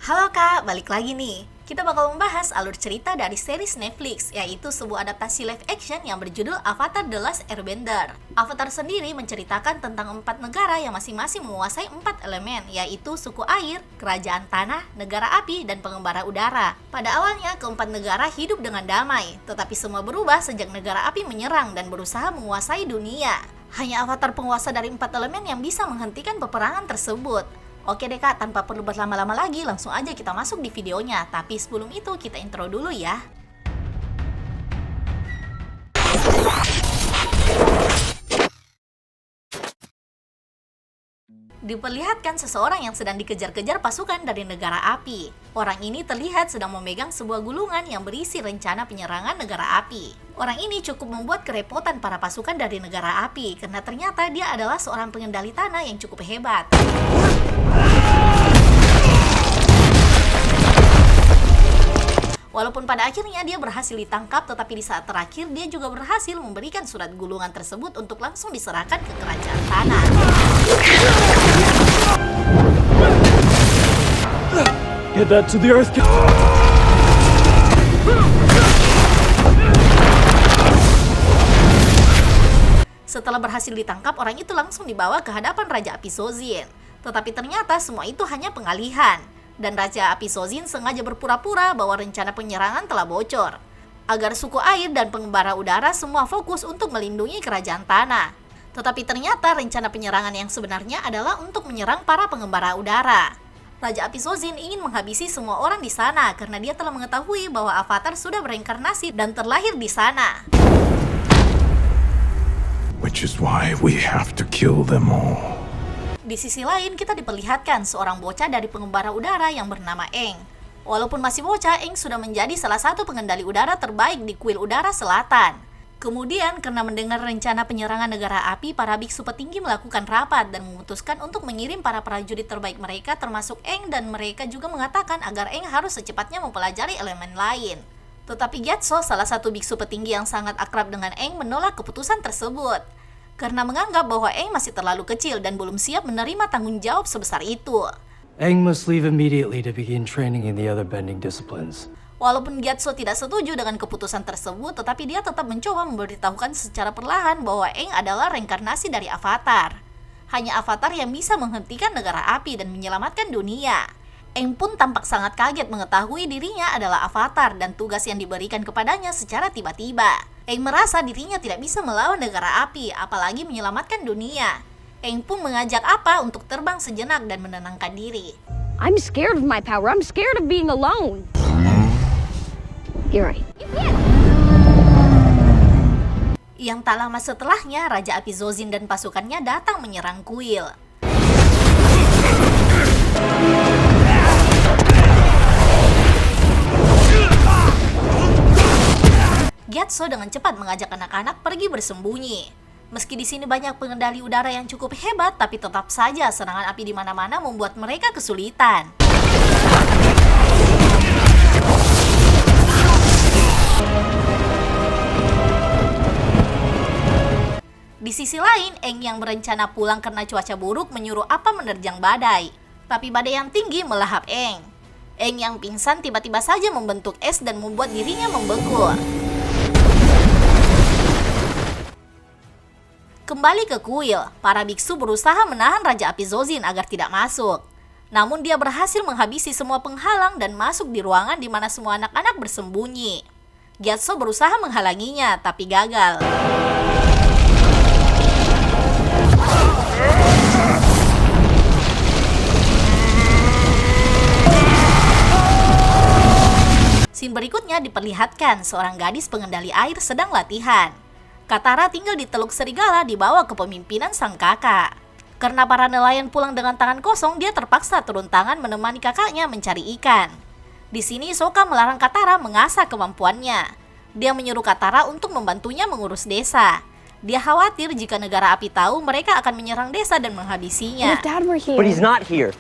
Halo Kak, balik lagi nih. Kita bakal membahas alur cerita dari series Netflix, yaitu sebuah adaptasi live action yang berjudul Avatar: The Last Airbender. Avatar sendiri menceritakan tentang 4 negara yang masing-masing menguasai 4 elemen, yaitu suku air, kerajaan tanah, negara api, dan pengembara udara. Pada awalnya, keempat negara hidup dengan damai, tetapi semua berubah sejak negara api menyerang dan berusaha menguasai dunia. Hanya Avatar penguasa dari 4 elemen yang bisa menghentikan peperangan tersebut. Oke deh Kak, tanpa perlu berlama-lama lagi, langsung aja kita masuk di videonya. Tapi sebelum itu, kita intro dulu ya. Diperlihatkan seseorang yang sedang dikejar-kejar pasukan dari negara api. Orang ini terlihat sedang memegang sebuah gulungan yang berisi rencana penyerangan negara api. Orang ini cukup membuat kerepotan para pasukan dari negara api, karena ternyata dia adalah seorang pengendali tanah yang cukup hebat. Walaupun pada akhirnya dia berhasil ditangkap, tetapi di saat terakhir dia juga berhasil memberikan surat gulungan tersebut untuk langsung diserahkan ke kerajaan tanah. Get that to the earth. Setelah berhasil ditangkap, orang itu langsung dibawa ke hadapan Raja Api Sozin. Tetapi ternyata semua itu hanya pengalihan. Dan Raja Api Sozin sengaja berpura-pura bahwa rencana penyerangan telah bocor, agar suku air dan pengembara udara semua fokus untuk melindungi kerajaan tanah. Tetapi ternyata rencana penyerangan yang sebenarnya adalah untuk menyerang para pengembara udara. Raja Api Sozin ingin menghabisi semua orang di sana karena dia telah mengetahui bahwa Avatar sudah bereinkarnasi dan terlahir di sana. Which is why we have to kill them all. Di sisi lain, kita diperlihatkan seorang bocah dari pengembara udara yang bernama Aang. Walaupun masih bocah, Aang sudah menjadi salah satu pengendali udara terbaik di kuil udara selatan. Kemudian, karena mendengar rencana penyerangan negara api, para biksu petinggi melakukan rapat dan memutuskan untuk mengirim para prajurit terbaik mereka termasuk Aang, dan mereka juga mengatakan agar Aang harus secepatnya mempelajari elemen lain. Tetapi Gyatso, salah satu biksu petinggi yang sangat akrab dengan Aang, menolak keputusan tersebut karena menganggap bahwa Aang masih terlalu kecil dan belum siap menerima tanggung jawab sebesar itu. Aang must leave immediately to begin training in the other bending disciplines. Walaupun Gyatso tidak setuju dengan keputusan tersebut, tetapi dia tetap mencoba memberitahukan secara perlahan bahwa Aang adalah reinkarnasi dari Avatar. Hanya Avatar yang bisa menghentikan negara api dan menyelamatkan dunia. Aang pun tampak sangat kaget mengetahui dirinya adalah Avatar dan tugas yang diberikan kepadanya secara tiba-tiba. Aang merasa dirinya tidak bisa melawan negara api, apalagi menyelamatkan dunia. Aang pun mengajak Appa untuk terbang sejenak dan menenangkan diri. I'm scared of my power. I'm scared of being alone. You're right. Yang tak lama setelahnya, Raja Api Sozin dan pasukannya datang menyerang kuil. Gyatso dengan cepat mengajak anak-anak pergi bersembunyi. Meski di sini banyak pengendali udara yang cukup hebat, tapi tetap saja serangan api di mana-mana membuat mereka kesulitan. Di sisi lain, Aang yang berencana pulang karena cuaca buruk menyuruh Appa menerjang badai. Tapi badai yang tinggi melahap Aang. Aang yang pingsan tiba-tiba saja membentuk es dan membuat dirinya membeku. Kembali ke kuil, para biksu berusaha menahan Raja Api Sozin agar tidak masuk. Namun dia berhasil menghabisi semua penghalang dan masuk di ruangan di mana semua anak-anak bersembunyi. Gyatso berusaha menghalanginya, tapi gagal. Scene berikutnya diperlihatkan seorang gadis pengendali air sedang latihan. Katara tinggal di Teluk Serigala di bawah kepemimpinan sang kakak. Karena para nelayan pulang dengan tangan kosong, dia terpaksa turun tangan menemani kakaknya mencari ikan. Di sini Sokka melarang Katara mengasah kemampuannya. Dia menyuruh Katara untuk membantunya mengurus desa. Dia khawatir jika negara api tahu, mereka akan menyerang desa dan menghabisinya. But he's not here.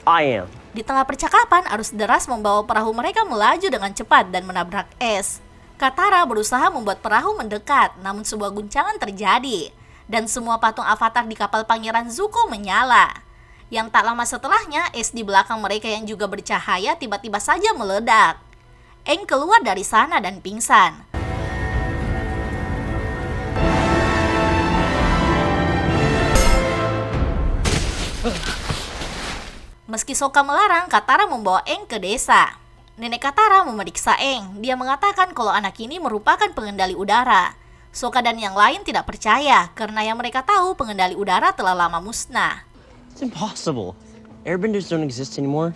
I am. Di tengah percakapan, arus deras membawa perahu mereka melaju dengan cepat dan menabrak es. Katara berusaha membuat perahu mendekat, namun sebuah guncangan terjadi, dan semua patung Avatar di kapal Pangeran Zuko menyala. Yang tak lama setelahnya, es di belakang mereka yang juga bercahaya tiba-tiba saja meledak. Aang keluar dari sana dan pingsan. Meski Sokka melarang, Katara membawa Aang ke desa. Nenek Katara memeriksa Aang. Dia mengatakan kalau anak ini merupakan pengendali udara. Sokka dan yang lain tidak percaya karena yang mereka tahu pengendali udara telah lama musnah. It's impossible. Airbenders don't exist anymore.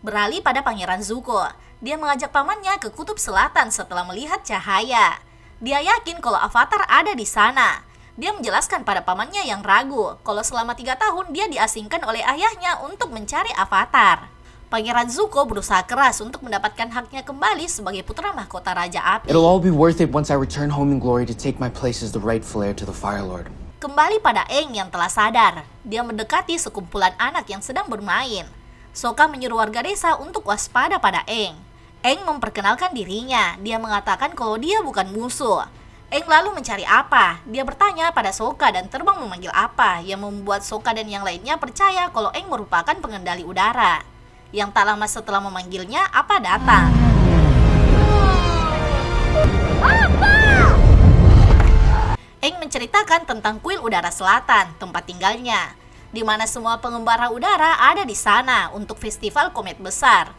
Beralih pada Pangeran Zuko. Dia mengajak pamannya ke kutub selatan setelah melihat cahaya. Dia yakin kalau Avatar ada di sana. Dia menjelaskan pada pamannya yang ragu kalau selama 3 tahun dia diasingkan oleh ayahnya untuk mencari Avatar. Pangeran Zuko berusaha keras untuk mendapatkan haknya kembali sebagai putra mahkota Raja Api. It'll all be worth it once I return home in glory to take my place as the rightful heir to the Fire Lord. Kembali pada Aang yang telah sadar. Dia mendekati sekumpulan anak yang sedang bermain. Sokka menyuruh warga desa untuk waspada pada Aang. Aang memperkenalkan dirinya. Dia mengatakan kalau dia bukan musuh. Aang lalu mencari apa? Dia bertanya pada Sokka dan terbang memanggil apa yang membuat Sokka dan yang lainnya percaya kalau Aang merupakan pengendali udara. Yang tak lama setelah memanggilnya, apa datang. Aang menceritakan tentang kuil udara selatan, tempat tinggalnya, di mana semua pengembara udara ada di sana untuk festival komet besar.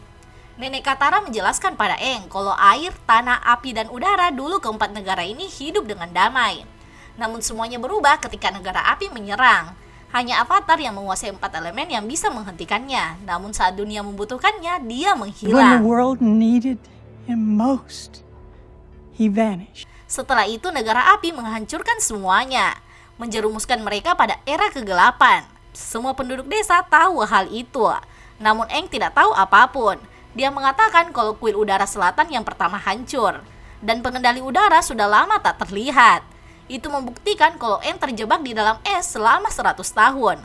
Nenek Katara menjelaskan pada Aang kalau air, tanah, api, dan udara dulu keempat negara ini hidup dengan damai. Namun semuanya berubah ketika negara api menyerang. Hanya Avatar yang menguasai 4 elemen yang bisa menghentikannya. Namun saat dunia membutuhkannya, dia When the menghilang. world needed him most, he vanished. Setelah itu negara api menghancurkan semuanya, menjerumuskan mereka pada era kegelapan. Semua penduduk desa tahu hal itu. Namun Aang tidak tahu apapun. Dia mengatakan kalau kuil udara selatan yang pertama hancur. Dan pengendali udara sudah lama tak terlihat. Itu membuktikan kalau Aang terjebak di dalam es selama 100 tahun.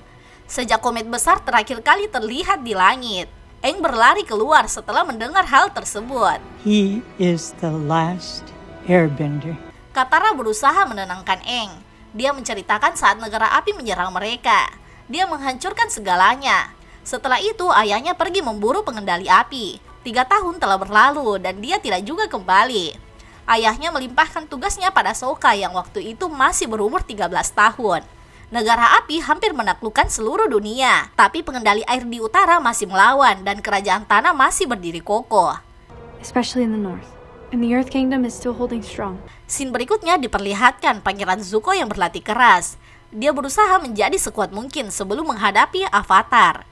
Sejak komet besar terakhir kali terlihat di langit. Aang berlari keluar setelah mendengar hal tersebut. He is the last airbender. Katara berusaha menenangkan Aang. Dia menceritakan saat negara api menyerang mereka. Dia menghancurkan segalanya. Setelah itu ayahnya pergi memburu pengendali api. 3 tahun telah berlalu dan dia tidak juga kembali. Ayahnya melimpahkan tugasnya pada Sokka yang waktu itu masih berumur 13 tahun. Negara api hampir menaklukkan seluruh dunia, tapi pengendali air di utara masih melawan dan kerajaan tanah masih berdiri kokoh. Especially in the north. And the Earth Kingdom is still holding strong. Scene berikutnya diperlihatkan Pangeran Zuko yang berlatih keras. Dia berusaha menjadi sekuat mungkin sebelum menghadapi Avatar.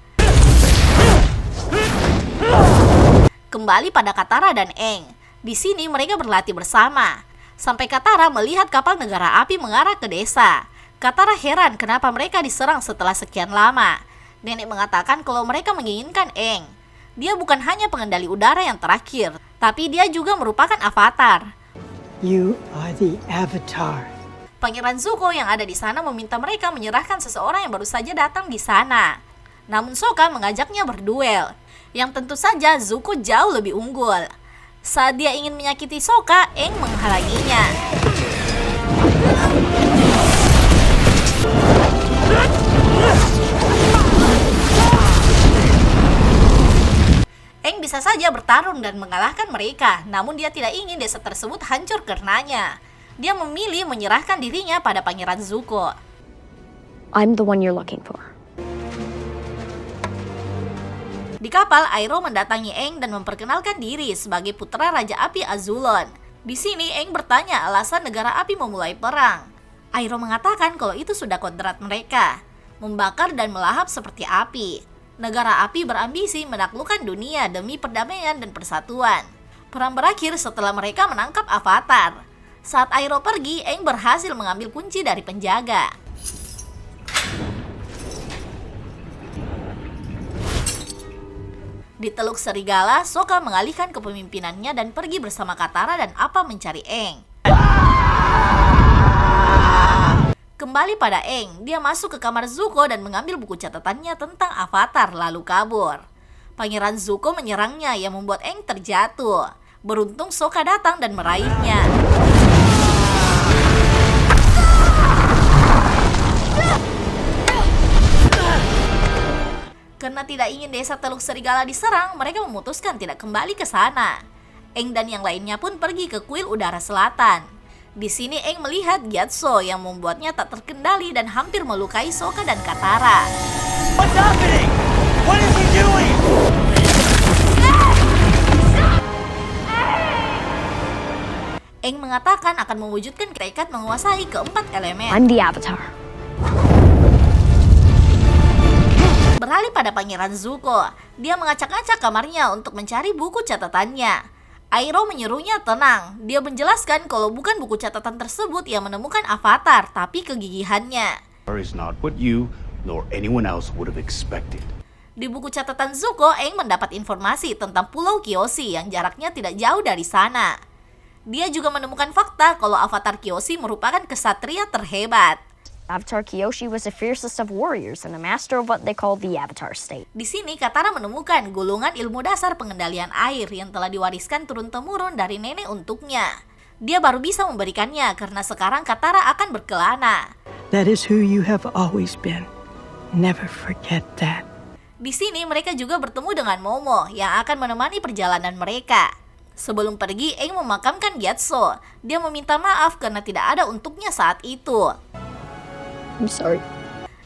Kembali pada Katara dan Aang. Di sini mereka berlatih bersama. Sampai Katara melihat kapal negara api mengarah ke desa. Katara heran kenapa mereka diserang setelah sekian lama. Nenek mengatakan kalau mereka menginginkan Aang. Dia bukan hanya pengendali udara yang terakhir, tapi dia juga merupakan Avatar. You are the Avatar. Pangeran Zuko yang ada di sana meminta mereka menyerahkan seseorang yang baru saja datang di sana. Namun Sokka mengajaknya berduel, yang tentu saja Zuko jauh lebih unggul. Saat dia ingin menyakiti Sokka, Aang menghalanginya. Aang bisa saja bertarung dan mengalahkan mereka, namun dia tidak ingin desa tersebut hancur karenanya. Dia memilih menyerahkan dirinya pada Pangeran Zuko. I'm the one you're looking for. Di kapal, Iroh mendatangi Aang dan memperkenalkan diri sebagai putra Raja Api Azulon. Di sini, Aang bertanya alasan negara api memulai perang. Iroh mengatakan kalau itu sudah kodrat mereka, membakar dan melahap seperti api. Negara api berambisi menaklukkan dunia demi perdamaian dan persatuan. Perang berakhir setelah mereka menangkap Avatar. Saat Iroh pergi, Aang berhasil mengambil kunci dari penjaga. Di Teluk Serigala, Sokka mengalihkan kepemimpinannya dan pergi bersama Katara dan Appa mencari Aang. Kembali pada Aang, dia masuk ke kamar Zuko dan mengambil buku catatannya tentang Avatar lalu kabur. Pangeran Zuko menyerangnya yang membuat Aang terjatuh. Beruntung Sokka datang dan meraihnya. Karena tidak ingin desa Teluk Serigala diserang, mereka memutuskan tidak kembali ke sana. Aang dan yang lainnya pun pergi ke kuil udara selatan. Di sini Aang melihat Gyatso yang membuatnya tak terkendali dan hampir melukai Sokka dan Katara. What's happening? What is he doing? Aang mengatakan akan mewujudkan tekad menguasai keempat elemen. I'm the Avatar. Beralih pada Pangeran Zuko, dia mengacak-acak kamarnya untuk mencari buku catatannya. Iroh menyuruhnya tenang. Dia menjelaskan kalau bukan buku catatan tersebut yang menemukan Avatar, tapi kegigihannya. Is not what you nor anyone else would have expected. Di buku catatan Zuko, Aang mendapat informasi tentang Pulau Kyoshi yang jaraknya tidak jauh dari sana. Dia juga menemukan fakta kalau Avatar Kyoshi merupakan kesatria terhebat. Avatar Kyoshi was the fiercest of warriors and a master of what they call the Avatar state. Di sini Katara menemukan gulungan ilmu dasar pengendalian air yang telah diwariskan turun-temurun dari nenek untuknya. Dia baru bisa memberikannya karena sekarang Katara akan berkelana. That is who you have always been. Never forget that. Di sini mereka juga bertemu dengan Momo yang akan menemani perjalanan mereka. Sebelum pergi, Aang memakamkan Gyatso. Dia meminta maaf karena tidak ada untuknya saat itu. I'm sorry.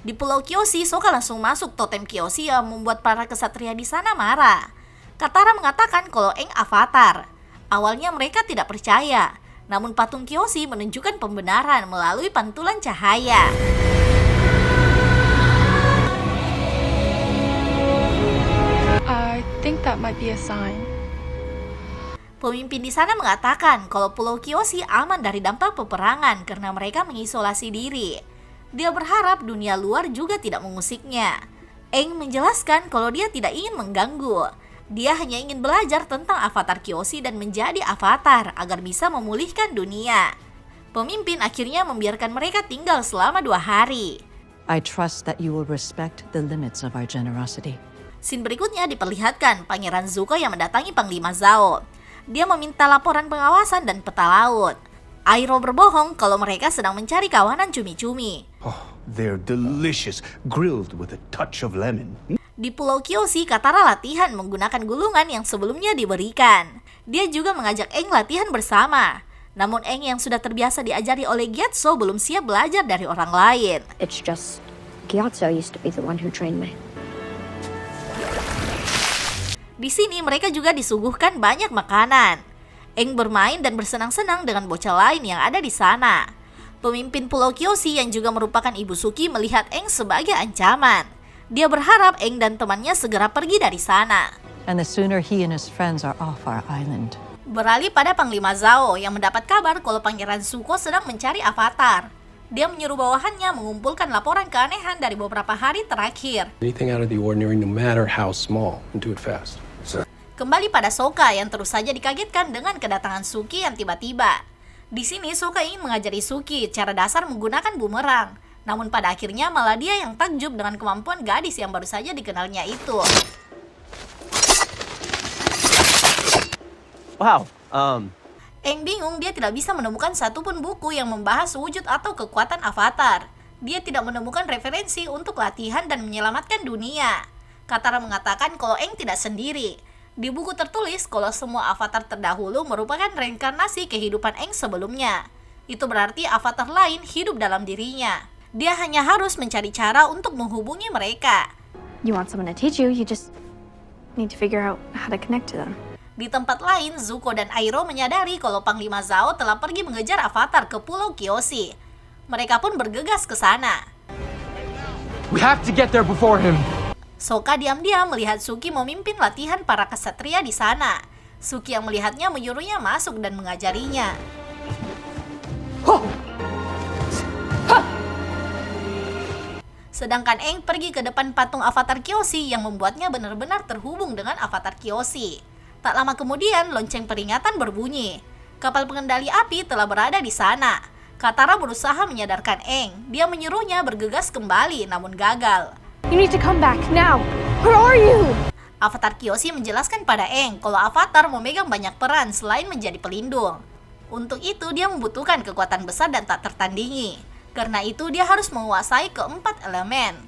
Di Pulau Kyoshi, Sokka langsung masuk totem Kyoshi yang membuat para kesatria di sana marah. Katara mengatakan kalau Aang Avatar. Awalnya mereka tidak percaya, namun patung Kyoshi menunjukkan pembenaran melalui pantulan cahaya. I think that might be a sign. Pemimpin di sana mengatakan kalau Pulau Kyoshi aman dari dampak peperangan karena mereka mengisolasi diri. Dia berharap dunia luar juga tidak mengusiknya. Aang menjelaskan kalau dia tidak ingin mengganggu. Dia hanya ingin belajar tentang Avatar Kyoshi dan menjadi Avatar agar bisa memulihkan dunia. Pemimpin akhirnya membiarkan mereka tinggal selama 2 hari. I trust that you will respect the limits of our generosity. Scene berikutnya diperlihatkan Pangeran Zuko yang mendatangi Panglima Zhao. Dia meminta laporan pengawasan dan peta laut. Iroh berbohong kalau mereka sedang mencari kawanan cumi-cumi. Oh, they're delicious, grilled with a touch of lemon. Di Pulau Kyoshi, Katara latihan menggunakan gulungan yang sebelumnya diberikan. Dia juga mengajak Aang latihan bersama. Namun Aang yang sudah terbiasa diajari oleh Gyatso belum siap belajar dari orang lain. It's just Gyatso used to be the one who trained me. Di sini mereka juga disuguhkan banyak makanan. Aang bermain dan bersenang-senang dengan bocah lain yang ada di sana. Pemimpin Pulau Kyoshi yang juga merupakan Ibu Suki melihat Aang sebagai ancaman. Dia berharap Aang dan temannya segera pergi dari sana. And the sooner he and his friends are off our island. Beralih pada Panglima Zhao yang mendapat kabar kalau Pangeran Zuko sedang mencari Avatar. Dia menyuruh bawahannya mengumpulkan laporan keanehan dari beberapa hari terakhir. Anything out of the ordinary, no matter how small, and do it fast. Kembali pada Sokka yang terus saja dikagetkan dengan kedatangan Suki yang tiba-tiba. Di sini Sokka ingin mengajari Suki cara dasar menggunakan bumerang. Namun pada akhirnya malah dia yang takjub dengan kemampuan gadis yang baru saja dikenalnya itu. Wow. Aang bingung dia tidak bisa menemukan satupun buku yang membahas wujud atau kekuatan Avatar. Dia tidak menemukan referensi untuk latihan dan menyelamatkan dunia. Katara mengatakan kalau Aang tidak sendiri. Di buku tertulis kalau semua avatar terdahulu merupakan reinkarnasi kehidupan Aang sebelumnya. Itu berarti avatar lain hidup dalam dirinya. Dia hanya harus mencari cara untuk menghubungi mereka. You want someone to teach you, you just need to figure out how to connect to them. Di tempat lain, Zuko dan Iroh menyadari kalau Panglima Zhao telah pergi mengejar avatar ke Pulau Kyoshi. Mereka pun bergegas ke sana. We have to get there before him. Sokka diam-diam melihat Suki memimpin latihan para kesatria di sana. Suki yang melihatnya menyuruhnya masuk dan mengajarinya. Sedangkan Aang pergi ke depan patung Avatar Kyoshi yang membuatnya benar-benar terhubung dengan Avatar Kyoshi. Tak lama kemudian, lonceng peringatan berbunyi. Kapal pengendali api telah berada di sana. Katara berusaha menyadarkan Aang. Dia menyuruhnya bergegas kembali, namun gagal. You need to come back now. Where are you? Avatar Kyoshi menjelaskan pada Aang kalau Avatar memegang banyak peran selain menjadi pelindung. Untuk itu dia membutuhkan kekuatan besar dan tak tertandingi. Karena itu dia harus menguasai keempat elemen.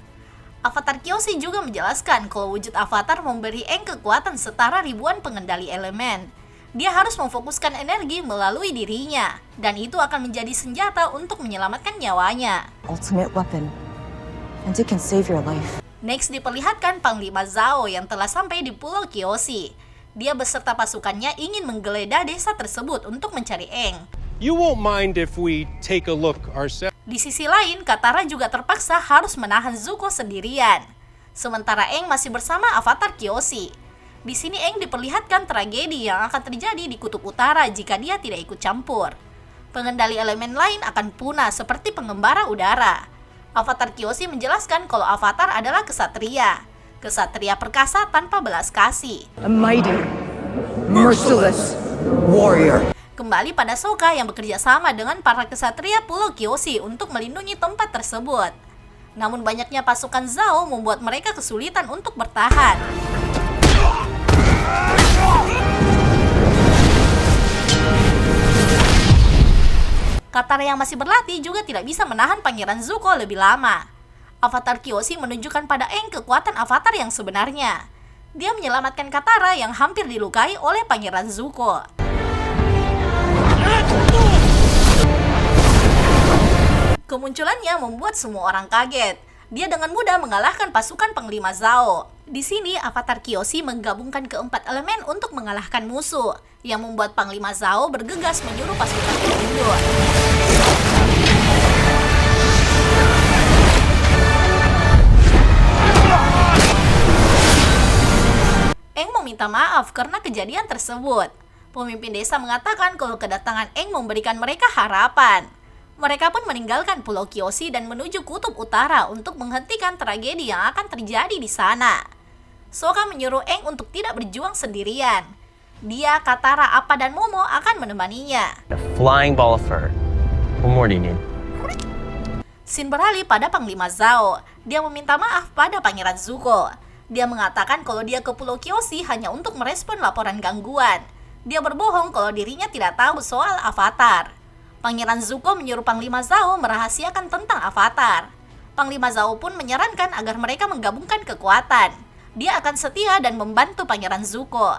Avatar Kyoshi juga menjelaskan kalau wujud avatar memberi Aang kekuatan setara ribuan pengendali elemen. Dia harus memfokuskan energi melalui dirinya, dan itu akan menjadi senjata untuk menyelamatkan nyawanya. Ultimate weapon. And it can save your life. Next diperlihatkan Panglima Zhao yang telah sampai di Pulau Kyoshi. Dia beserta pasukannya ingin menggeledah desa tersebut untuk mencari Aang. You won't mind if we take a look ourselves. Di sisi lain, Katara juga terpaksa harus menahan Zuko sendirian. Sementara Aang masih bersama Avatar Kyoshi. Di sini Aang diperlihatkan tragedi yang akan terjadi di Kutub Utara jika dia tidak ikut campur. Pengendali elemen lain akan punah seperti pengembara udara. Avatar Kyoshi menjelaskan kalau Avatar adalah kesatria. Kesatria perkasa tanpa belas kasih. A mighty, merciless warrior. Kembali pada Sokka yang bekerja sama dengan para kesatria Pulau Kyoshi untuk melindungi tempat tersebut. Namun banyaknya pasukan Zhao membuat mereka kesulitan untuk bertahan. Katara yang masih berlatih juga tidak bisa menahan Pangeran Zuko lebih lama. Avatar Kyoshi menunjukkan pada Aang kekuatan Avatar yang sebenarnya. Dia menyelamatkan Katara yang hampir dilukai oleh Pangeran Zuko. Kemunculannya membuat semua orang kaget. Dia dengan mudah mengalahkan pasukan Panglima Zhao. Di sini, Avatar Kyoshi menggabungkan keempat elemen untuk mengalahkan musuh, yang membuat Panglima Zhao bergegas menyuruh pasukannya mundur. Aang meminta maaf karena kejadian tersebut. Pemimpin desa mengatakan kalau kedatangan Aang memberikan mereka harapan. Mereka pun meninggalkan Pulau Kyoshi dan menuju Kutub Utara untuk menghentikan tragedi yang akan terjadi di sana. Sokka menyuruh Aang untuk tidak berjuang sendirian. Dia, Katara, Appa, dan Momo akan menemaninya. A flying ball of fur. What more do you need? Scene beralih pada Panglima Zhao. Dia meminta maaf pada Pangeran Zuko. Dia mengatakan kalau dia ke Pulau Kyoshi hanya untuk merespon laporan gangguan. Dia berbohong kalau dirinya tidak tahu soal Avatar. Pangeran Zuko menyuruh Panglima Zhao merahasiakan tentang Avatar. Panglima Zhao pun menyarankan agar mereka menggabungkan kekuatan. Dia akan setia dan membantu Pangeran Zuko.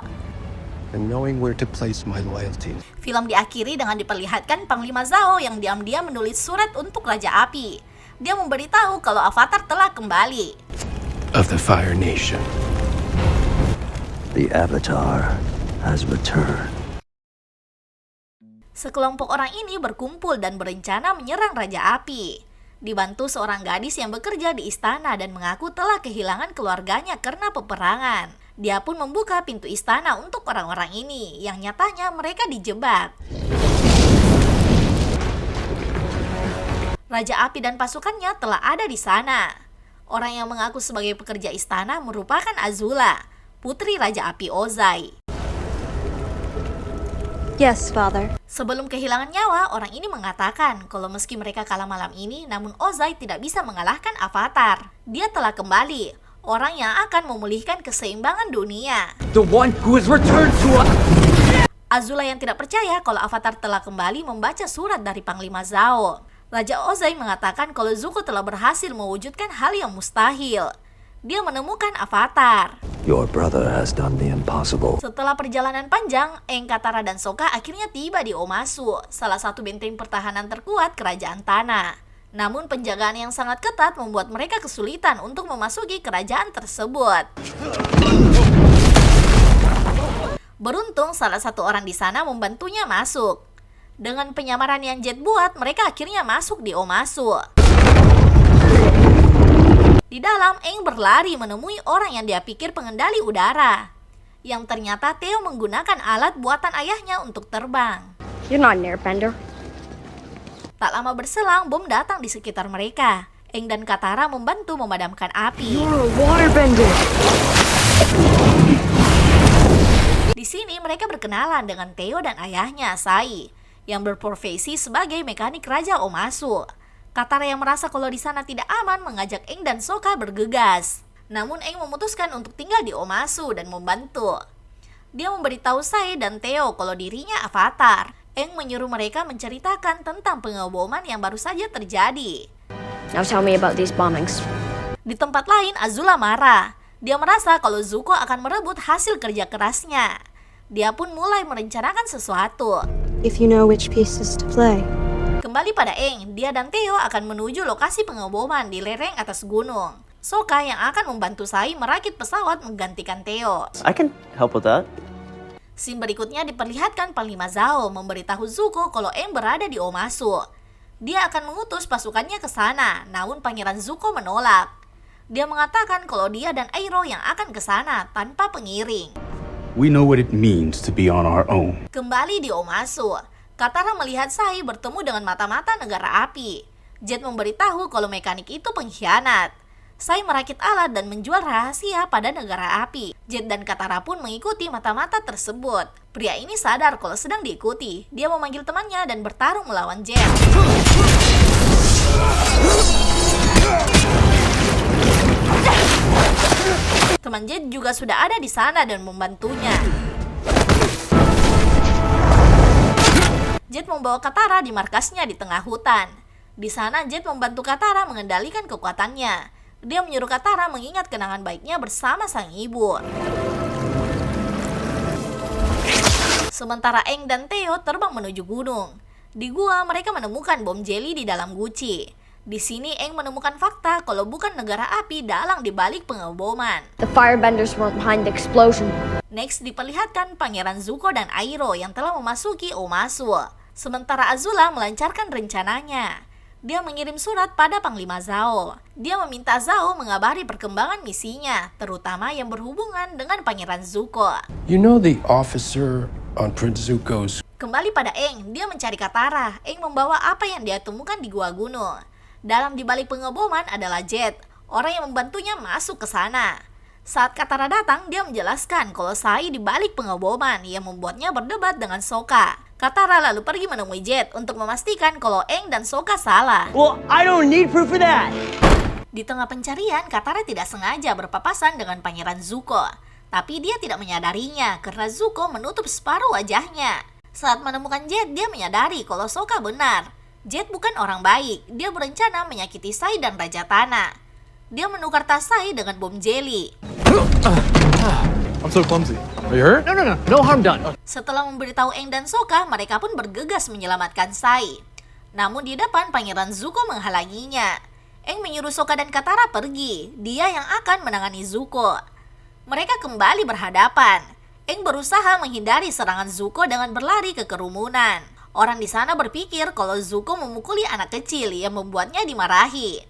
And knowing where to place my loyalty. Film diakhiri dengan diperlihatkan Panglima Zhao yang diam-diam menulis surat untuk Raja Api. Dia memberitahu kalau Avatar telah kembali. Of the Fire Nation. The Avatar has returned. Sekelompok orang ini berkumpul dan berencana menyerang Raja Api. Dibantu seorang gadis yang bekerja di istana dan mengaku telah kehilangan keluarganya karena peperangan. Dia pun membuka pintu istana untuk orang-orang ini, yang nyatanya mereka dijebak. Raja Api dan pasukannya telah ada di sana. Orang yang mengaku sebagai pekerja istana merupakan Azula, putri Raja Api Ozai. Yes, Father. Sebelum kehilangan nyawa, orang ini mengatakan kalau meski mereka kalah malam ini, namun Ozai tidak bisa mengalahkan Avatar. Dia telah kembali, orang yang akan memulihkan keseimbangan dunia. The one who has returned to us. Azula yang tidak percaya kalau Avatar telah kembali membaca surat dari Panglima Zhao. Raja Ozai mengatakan kalau Zuko telah berhasil mewujudkan hal yang mustahil. Dia menemukan Avatar. Your brother has done the impossible. Setelah perjalanan panjang, Aang, Katara, dan Sokka akhirnya tiba di Omasu, salah satu benteng pertahanan terkuat kerajaan tanah. Namun penjagaan yang sangat ketat membuat mereka kesulitan untuk memasuki kerajaan tersebut. Beruntung salah satu orang di sana membantunya masuk. Dengan penyamaran yang Jet buat, mereka akhirnya masuk di Omasu. Di dalam, Aang berlari menemui orang yang dia pikir pengendali udara, yang ternyata Theo menggunakan alat buatan ayahnya untuk terbang. You're not an airbender. Tak lama berselang, bom datang di sekitar mereka. Aang dan Katara membantu memadamkan api. You're a waterbender. Di sini mereka berkenalan dengan Theo dan ayahnya, Sai, yang berprofesi sebagai mekanik Raja Omasu. Katara yang merasa kalau di sana tidak aman mengajak Aang dan Sokka bergegas. Namun Aang memutuskan untuk tinggal di Omasu dan membantu. Dia memberitahu Sai dan Theo kalau dirinya Avatar. Aang menyuruh mereka menceritakan tentang pengeboman yang baru saja terjadi. Now tell me about these bombings. Di tempat lain, Azula marah. Dia merasa kalau Zuko akan merebut hasil kerja kerasnya. Dia pun mulai merencanakan sesuatu. If you know which pieces to play. Kembali pada Aang, dia dan Theo akan menuju lokasi pengeboman di lereng atas gunung. Sokka yang akan membantu Sai merakit pesawat menggantikan Theo. I can help with that. Scene berikutnya diperlihatkan Panglima Zhao memberitahu Zuko kalau Aang berada di Omasu. Dia akan mengutus pasukannya ke sana, namun Pangeran Zuko menolak. Dia mengatakan kalau dia dan Iroh yang akan ke sana tanpa pengiring. We know what it means to be on our own. Kembali di Omasu, Katara melihat Sai bertemu dengan mata-mata negara api. Jet memberitahu kalau mekanik itu pengkhianat. Sai merakit alat dan menjual rahasia pada negara api. Jet dan Katara pun mengikuti mata-mata tersebut. Pria ini sadar kalau sedang diikuti. Dia memanggil temannya dan bertarung melawan Jet. Teman Jet juga sudah ada di sana dan membantunya. Jet membawa Katara di markasnya di tengah hutan. Di sana Jet membantu Katara mengendalikan kekuatannya. Dia menyuruh Katara mengingat kenangan baiknya bersama sang ibu. Sementara Aang dan Theo terbang menuju gunung. Di gua mereka menemukan bom jeli di dalam guci. Di sini Aang menemukan fakta kalau bukan negara api dalang di balik pengeboman. The firebenders weren't behind the explosion. Next diperlihatkan Pangeran Zuko dan Iroh yang telah memasuki Omasu. Sementara Azula melancarkan rencananya. Dia mengirim surat pada Panglima Zhao. Dia meminta Zhao mengabari perkembangan misinya, terutama yang berhubungan dengan Pangeran Zuko. You know the officer on Prince Zuko's... Kembali pada Aang, dia mencari Katara. Aang membawa apa yang dia temukan di gua gunung. Dalam dibalik pengeboman adalah Jet, orang yang membantunya masuk ke sana. Saat Katara datang, dia menjelaskan kalau Sai di balik pengeboman yang membuatnya berdebat dengan Sokka. Katara lalu pergi menemui Jet untuk memastikan kalau Aang dan Sokka salah. Well, I don't need proof of that. Di tengah pencarian, Katara tidak sengaja berpapasan dengan Pangeran Zuko. Tapi dia tidak menyadarinya karena Zuko menutup separuh wajahnya. Saat menemukan Jet, dia menyadari kalau Sokka benar. Jet bukan orang baik, dia berencana menyakiti Sai dan Raja Tanah. Dia menukar tas Sai dengan bom jeli. I'm so clumsy. Are you hurt? No harm done. Setelah memberitahu Aang dan Sokka, mereka pun bergegas menyelamatkan Sai. Namun di depan Pangeran Zuko menghalanginya. Aang menyuruh Sokka dan Katara pergi. Dia yang akan menangani Zuko. Mereka kembali berhadapan. Aang berusaha menghindari serangan Zuko dengan berlari ke kerumunan. Orang di sana berpikir kalau Zuko memukuli anak kecil yang membuatnya dimarahi.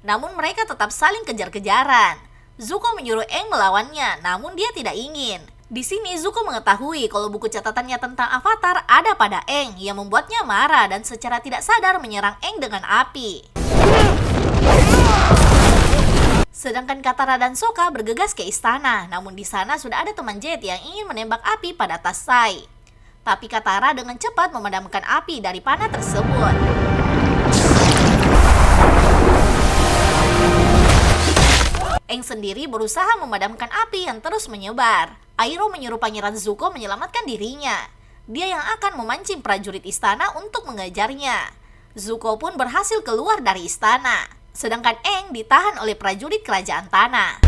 Namun mereka tetap saling kejar-kejaran. Zuko menyuruh Aang melawannya, namun dia tidak ingin. Di sini Zuko mengetahui kalau buku catatannya tentang Avatar ada pada Aang yang membuatnya marah dan secara tidak sadar menyerang Aang dengan api. Sedangkan Katara dan Sokka bergegas ke istana, namun di sana sudah ada teman Jet yang ingin menembak api pada tas Sai. Tapi Katara dengan cepat memadamkan api dari panah tersebut. Aang sendiri berusaha memadamkan api yang terus menyebar. Iroh menyuruh Pangeran Zuko menyelamatkan dirinya. Dia yang akan memancing prajurit istana untuk mengejarnya. Zuko pun berhasil keluar dari istana. Sedangkan Aang ditahan oleh prajurit kerajaan tanah.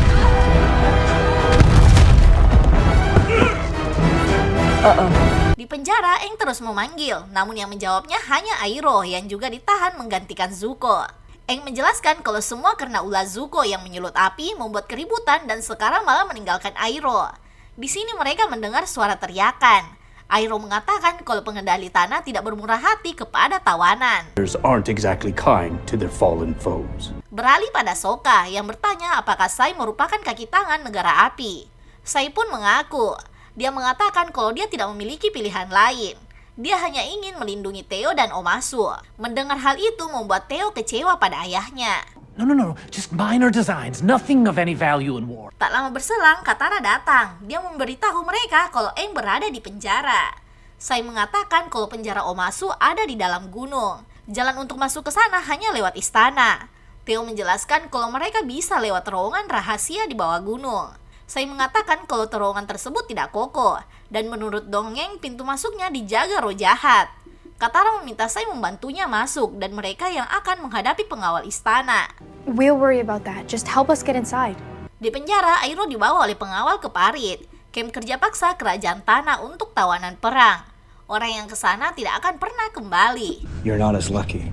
Di penjara, Aang terus memanggil, namun yang menjawabnya hanya Iroh yang juga ditahan menggantikan Zuko. Aang menjelaskan kalau semua karena ulah Zuko yang menyulut api membuat keributan dan sekarang malah meninggalkan Iroh. Di sini mereka mendengar suara teriakan. Iroh mengatakan kalau pengendali tanah tidak bermurah hati kepada tawanan. Aren't exactly kind to their fallen foes. Beralih pada Sokka yang bertanya apakah Sai merupakan kaki tangan negara api. Sai pun mengaku. Dia mengatakan kalau dia tidak memiliki pilihan lain. Dia hanya ingin melindungi Theo dan Omasu. Mendengar hal itu membuat Theo kecewa pada ayahnya. No. Just minor designs. Nothing of any value in war. Tak lama berselang, Katara datang. Dia memberitahu mereka kalau Aang berada di penjara. Sai mengatakan kalau penjara Omasu ada di dalam gunung. Jalan untuk masuk ke sana hanya lewat istana. Theo menjelaskan kalau mereka bisa lewat terowongan rahasia di bawah gunung. Sai mengatakan kalau terowongan tersebut tidak kokoh. Dan menurut dongeng, pintu masuknya dijaga roh jahat. Katara meminta Sai membantunya masuk dan mereka yang akan menghadapi pengawal istana. We'll worry about that. Just help us get inside. Di penjara, Iroh dibawa oleh pengawal ke Parit, kamp kerja paksa kerajaan tanah untuk tawanan perang. Orang yang ke sana tidak akan pernah kembali. You're not as lucky.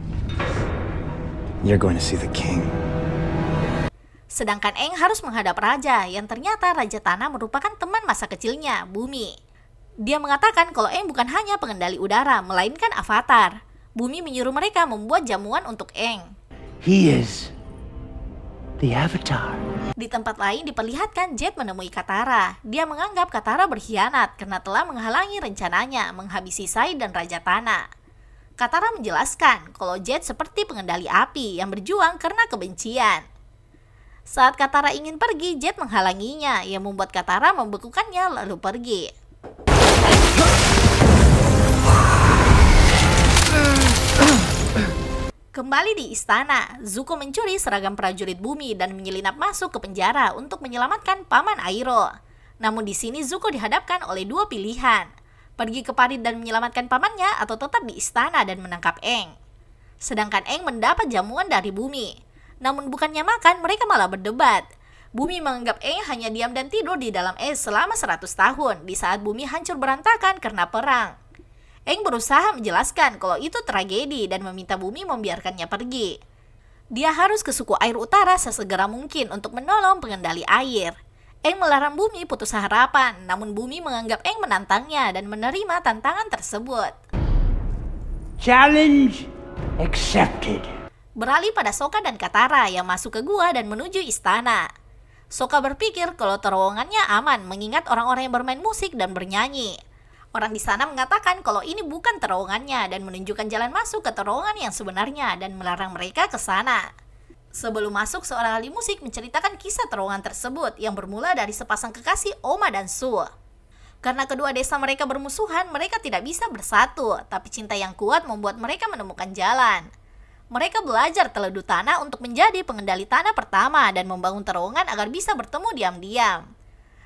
You're going to see the king. Sedangkan Aang harus menghadap raja yang ternyata Raja Tanah merupakan teman masa kecilnya, Bumi. Dia mengatakan kalau Aang bukan hanya pengendali udara, melainkan avatar. Bumi menyuruh mereka membuat jamuan untuk Aang. He is the Avatar. Di tempat lain diperlihatkan Jet menemui Katara. Dia menganggap Katara berkhianat karena telah menghalangi rencananya menghabisi Sai dan Raja Tanah. Katara menjelaskan kalau Jet seperti pengendali api yang berjuang karena kebencian. Saat Katara ingin pergi, Jet menghalanginya yang membuat Katara membekukannya lalu pergi. Kembali di istana, Zuko mencuri seragam prajurit bumi dan menyelinap masuk ke penjara untuk menyelamatkan Paman Iroh. Namun di sini Zuko dihadapkan oleh dua pilihan, pergi ke Parit dan menyelamatkan pamannya atau tetap di istana dan menangkap Aang. Sedangkan Aang mendapat jamuan dari Bumi. Namun bukannya makan, mereka malah berdebat. Bumi menganggap Aang hanya diam dan tidur di dalam es selama 100 tahun di saat bumi hancur berantakan karena perang. Aang berusaha menjelaskan kalau itu tragedi dan meminta Bumi membiarkannya pergi. Dia harus ke suku air utara sesegera mungkin untuk menolong pengendali air. Aang melarang Bumi putus harapan, namun Bumi menganggap Aang menantangnya dan menerima tantangan tersebut. Challenge accepted. Beralih pada Sokka dan Katara yang masuk ke gua dan menuju istana. Sokka berpikir kalau terowongannya aman mengingat orang-orang yang bermain musik dan bernyanyi. Orang di sana mengatakan kalau ini bukan terowongannya dan menunjukkan jalan masuk ke terowongan yang sebenarnya dan melarang mereka ke sana. Sebelum masuk, seorang ahli musik menceritakan kisah terowongan tersebut yang bermula dari sepasang kekasih Oma dan Su. Karena kedua desa mereka bermusuhan, mereka tidak bisa bersatu, tapi cinta yang kuat membuat mereka menemukan jalan. Mereka belajar teledu tanah untuk menjadi pengendali tanah pertama dan membangun terowongan agar bisa bertemu diam-diam.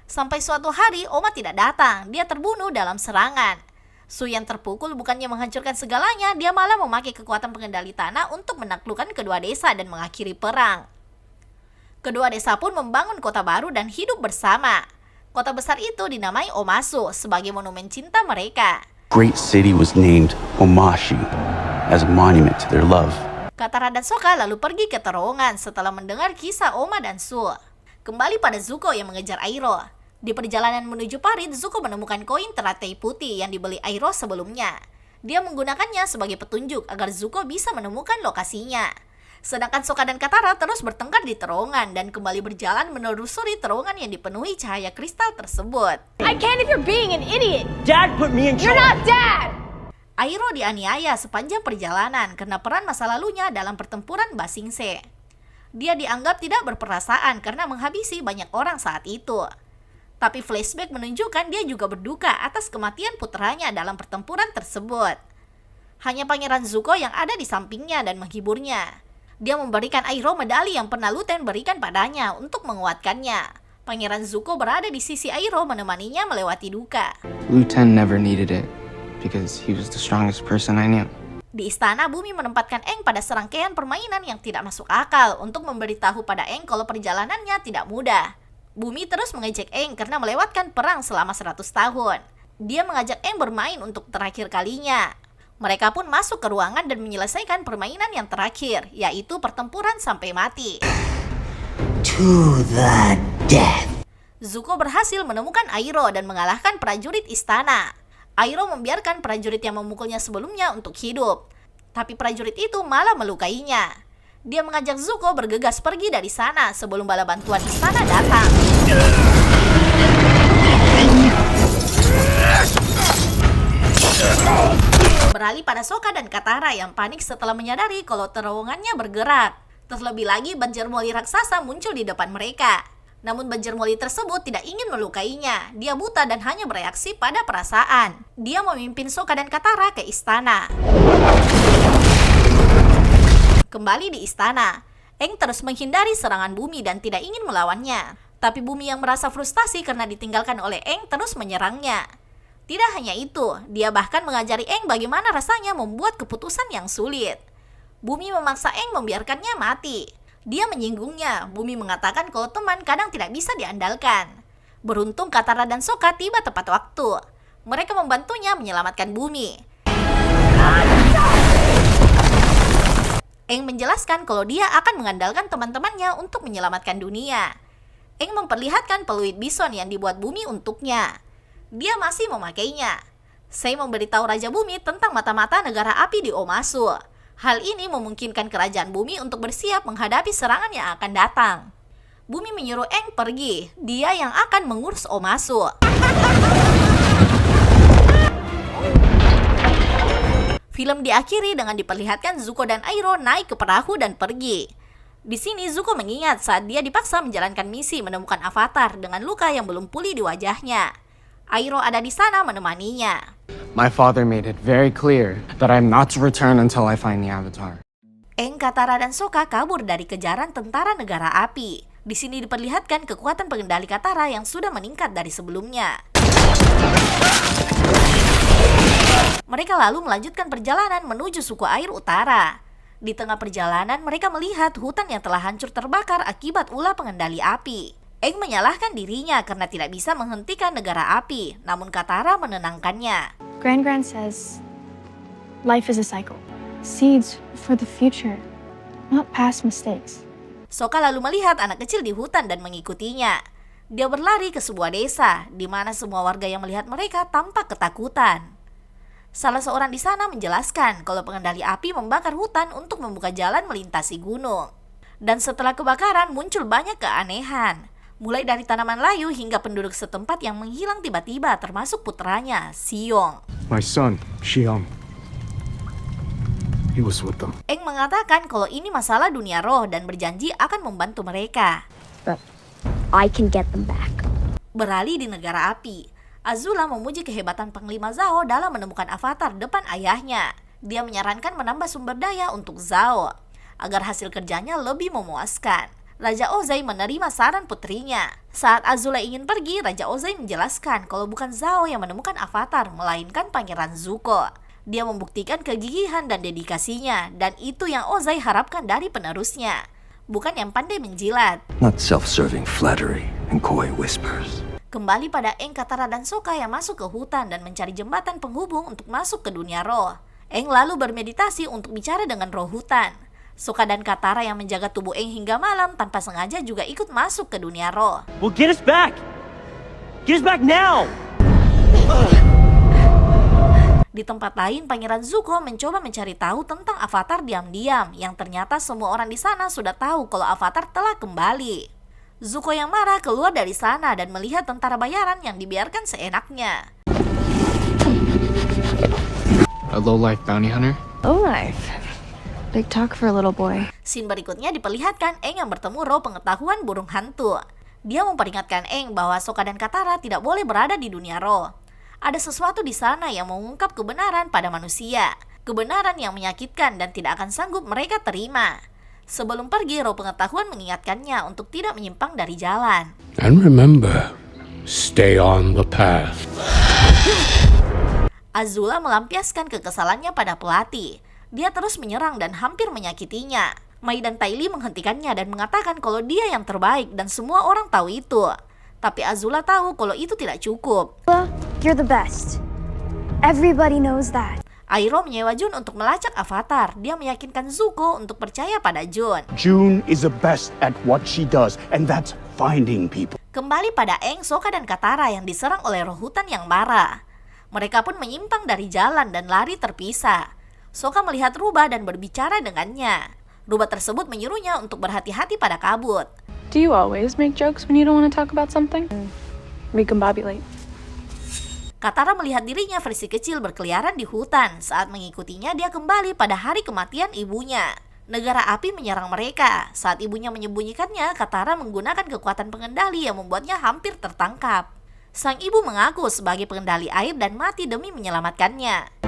Sampai suatu hari, Oma tidak datang, dia terbunuh dalam serangan. Su yang terpukul bukannya menghancurkan segalanya, dia malah memakai kekuatan pengendali tanah untuk menaklukkan kedua desa dan mengakhiri perang. Kedua desa pun membangun kota baru dan hidup bersama. Kota besar itu dinamai Omasu sebagai monumen cinta mereka. Great city was named Omashi as a monument to their love. Katara dan Sokka lalu pergi ke terowongan setelah mendengar kisah Oma dan Su. Kembali pada Zuko yang mengejar Iroh. Di perjalanan menuju Parit, Zuko menemukan koin teratai putih yang dibeli Iroh sebelumnya. Dia menggunakannya sebagai petunjuk agar Zuko bisa menemukan lokasinya. Sedangkan Sokka dan Katara terus bertengkar di terowongan dan kembali berjalan menelusuri terowongan yang dipenuhi cahaya kristal tersebut. I can't if you're being an idiot. Dad put me in charge. You're not Dad. Iroh dianiaya sepanjang perjalanan karena peran masa lalunya dalam pertempuran Ba Sing Se. Dia dianggap tidak berperasaan karena menghabisi banyak orang saat itu. Tapi flashback menunjukkan dia juga berduka atas kematian putranya dalam pertempuran tersebut. Hanya Pangeran Zuko yang ada di sampingnya dan menghiburnya. Dia memberikan Iroh medali yang pernah Luten berikan padanya untuk menguatkannya. Pangeran Zuko berada di sisi Iroh menemaninya melewati duka. Luten never needed it because he was the strongest person I knew. Di istana, Bumi menempatkan Aang pada serangkaian permainan yang tidak masuk akal untuk memberitahu pada Aang kalau perjalanannya tidak mudah. Bumi terus mengejek Aang karena melewatkan perang selama 100 tahun. Dia mengajak Aang bermain untuk terakhir kalinya. Mereka pun masuk ke ruangan dan menyelesaikan permainan yang terakhir, yaitu pertempuran sampai mati. To the death. Zuko berhasil menemukan Iroh dan mengalahkan prajurit istana. Iroh membiarkan prajurit yang memukulnya sebelumnya untuk hidup. Tapi prajurit itu malah melukainya. Dia mengajak Zuko bergegas pergi dari sana sebelum bala bantuan istana datang. Beralih pada Sokka dan Katara yang panik setelah menyadari kalau terowongannya bergerak. Terlebih lagi banjir moli raksasa muncul di depan mereka. Namun banjir moli tersebut tidak ingin melukainya. Dia buta dan hanya bereaksi pada perasaan. Dia memimpin Sokka dan Katara ke istana. Kembali di istana, Aang terus menghindari serangan Bumi dan tidak ingin melawannya. Tapi Bumi yang merasa frustasi karena ditinggalkan oleh Aang terus menyerangnya. Tidak hanya itu, dia bahkan mengajari Aang bagaimana rasanya membuat keputusan yang sulit. Bumi memaksa Aang membiarkannya mati. Dia menyinggungnya. Bumi mengatakan kalau teman kadang tidak bisa diandalkan. Beruntung Katara dan Sokka tiba tepat waktu. Mereka membantunya menyelamatkan Bumi. Aang menjelaskan kalau dia akan mengandalkan teman-temannya untuk menyelamatkan dunia. Aang memperlihatkan peluit bison yang dibuat Bumi untuknya. Dia masih memakainya. Sai memberitahu Raja Bumi tentang mata-mata negara api di Omasu. Hal ini memungkinkan kerajaan Bumi untuk bersiap menghadapi serangan yang akan datang. Bumi menyuruh Aang pergi. Dia yang akan mengurus Omasu. Film diakhiri dengan diperlihatkan Zuko dan Iroh naik ke perahu dan pergi. Di sini Zuko mengingat saat dia dipaksa menjalankan misi menemukan Avatar dengan luka yang belum pulih di wajahnya. Iroh ada di sana menemaninya. My father made it very clear that I'm not to return until I find the Avatar. Aang, Katara, dan Sokka kabur dari kejaran tentara negara api. Di sini diperlihatkan kekuatan pengendali Katara yang sudah meningkat dari sebelumnya. Mereka lalu melanjutkan perjalanan menuju suku air utara. Di tengah perjalanan, mereka melihat hutan yang telah hancur terbakar akibat ulah pengendali api. Aang menyalahkan dirinya karena tidak bisa menghentikan negara api, namun Katara menenangkannya. Grand says, life is a cycle. Seeds for the future, not past mistakes. Sokka lalu melihat anak kecil di hutan dan mengikutinya. Dia berlari ke sebuah desa, di mana semua warga yang melihat mereka tampak ketakutan. Salah seorang di sana menjelaskan kalau pengendali api membakar hutan untuk membuka jalan melintasi gunung. Dan setelah kebakaran muncul banyak keanehan. Mulai dari tanaman layu hingga penduduk setempat yang menghilang tiba-tiba termasuk putranya, Xiong. My son, Xiong. He was with them. Aang mengatakan kalau ini masalah dunia roh dan berjanji akan membantu mereka. But I can get them back. Beralih di negara api, Azula memuji kehebatan Panglima Zhao dalam menemukan Avatar depan ayahnya. Dia menyarankan menambah sumber daya untuk Zhao, agar hasil kerjanya lebih memuaskan. Raja Ozai menerima saran putrinya. Saat Azula ingin pergi, Raja Ozai menjelaskan kalau bukan Zhao yang menemukan Avatar, melainkan Pangeran Zuko. Dia membuktikan kegigihan dan dedikasinya, dan itu yang Ozai harapkan dari penerusnya. Bukan yang pandai menjilat. Not self-serving flattery and coy whispers. Kembali pada Aang, Katara, dan Sokka yang masuk ke hutan dan mencari jembatan penghubung untuk masuk ke dunia roh. Aang lalu bermeditasi untuk bicara dengan roh hutan. Sokka dan Katara yang menjaga tubuh Aang hingga malam tanpa sengaja juga ikut masuk ke dunia roh. Well, get us back! Get us back now! Di tempat lain, Pangeran Zuko mencoba mencari tahu tentang Avatar diam-diam, yang ternyata semua orang di sana sudah tahu kalau Avatar telah kembali. Zuko yang marah keluar dari sana dan melihat tentara bayaran yang dibiarkan seenaknya. A low-life bounty hunter? Low-life? Big talk for a little boy. Scene berikutnya diperlihatkan Aang yang bertemu roh pengetahuan burung hantu. Dia memperingatkan Aang bahwa Sokka dan Katara tidak boleh berada di dunia roh. Ada sesuatu di sana yang mengungkap kebenaran pada manusia. Kebenaran yang menyakitkan dan tidak akan sanggup mereka terima. Sebelum pergi, roh pengetahuan mengingatkannya untuk tidak menyimpang dari jalan. And remember, stay on the path. Azula melampiaskan kekesalannya pada pelatih. Dia terus menyerang dan hampir menyakitinya. Mai dan Ty Lee menghentikannya dan mengatakan kalau dia yang terbaik dan semua orang tahu itu. Tapi Azula tahu kalau itu tidak cukup. You're the best. Everybody knows that. Iroh menyewa Jun untuk melacak Avatar. Dia meyakinkan Zuko untuk percaya pada Jun. June is the best at what she does, and that's finding people. Kembali pada Aang, Sokka, dan Katara yang diserang oleh roh hutan yang marah. Mereka pun menyimpang dari jalan dan lari terpisah. Sokka melihat Rubah dan berbicara dengannya. Rubah tersebut menyuruhnya untuk berhati-hati pada kabut. Do you always make jokes when you don't want to talk about something? Recombobulate. Katara melihat dirinya versi kecil berkeliaran di hutan. Saat mengikutinya, dia kembali pada hari kematian ibunya. Negara api menyerang mereka. Saat ibunya menyembunyikannya, Katara menggunakan kekuatan pengendali yang membuatnya hampir tertangkap. Sang ibu mengaku sebagai pengendali air dan mati demi menyelamatkannya.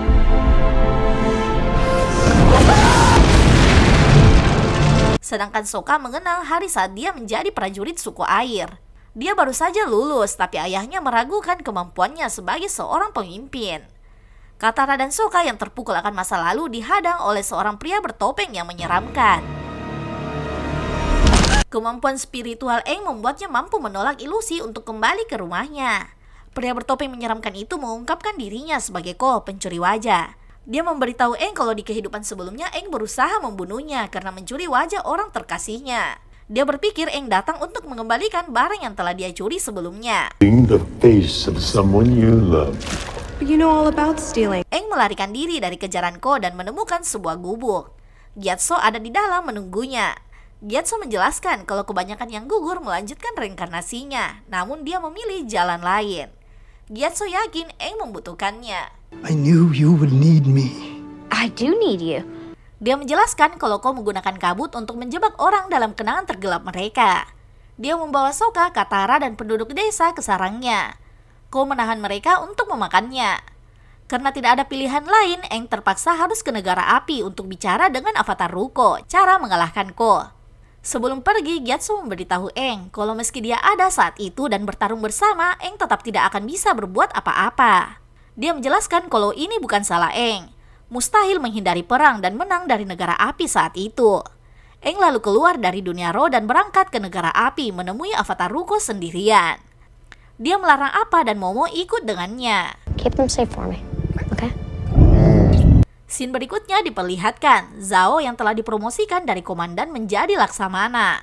Sedangkan Sokka mengenal hari saat dia menjadi prajurit suku air. Dia baru saja lulus, tapi ayahnya meragukan kemampuannya sebagai seorang pemimpin. Katara dan Sokka yang terpukul akan masa lalu dihadang oleh seorang pria bertopeng yang menyeramkan. Kemampuan spiritual Aang membuatnya mampu menolak ilusi untuk kembali ke rumahnya. Pria bertopeng menyeramkan itu mengungkapkan dirinya sebagai Ko, pencuri wajah. Dia memberitahu Aang kalau di kehidupan sebelumnya Aang berusaha membunuhnya karena mencuri wajah orang terkasihnya. Dia berpikir Aang datang untuk mengembalikan barang yang telah dia curi sebelumnya. The face of someone you love. You know all about stealing. Aang melarikan diri dari kejaran Ko dan menemukan sebuah gubuk. Gyatso ada di dalam menunggunya. Gyatso menjelaskan kalau kebanyakan yang gugur melanjutkan reinkarnasinya, namun dia memilih jalan lain. Gyatso yakin Aang membutuhkannya. I knew you would need me. I do need you. Dia menjelaskan kalau Ko menggunakan kabut untuk menjebak orang dalam kenangan tergelap mereka. Dia membawa Sokka, Katara, dan penduduk desa ke sarangnya. Ko menahan mereka untuk memakannya. Karena tidak ada pilihan lain, Aang terpaksa harus ke negara api untuk bicara dengan Avatar Ruko, cara mengalahkan Ko. Sebelum pergi, Gyatso memberitahu Aang kalau meski dia ada saat itu dan bertarung bersama, Aang tetap tidak akan bisa berbuat apa-apa. Dia menjelaskan kalau ini bukan salah Aang. Mustahil menghindari perang dan menang dari negara api saat itu. Aang lalu keluar dari dunia roh dan berangkat ke negara api menemui Avatar Ruko sendirian. Dia melarang Appa dan Momo ikut dengannya. Keep them safe for me, okay? Scene berikutnya diperlihatkan Zhao yang telah dipromosikan dari komandan menjadi laksamana.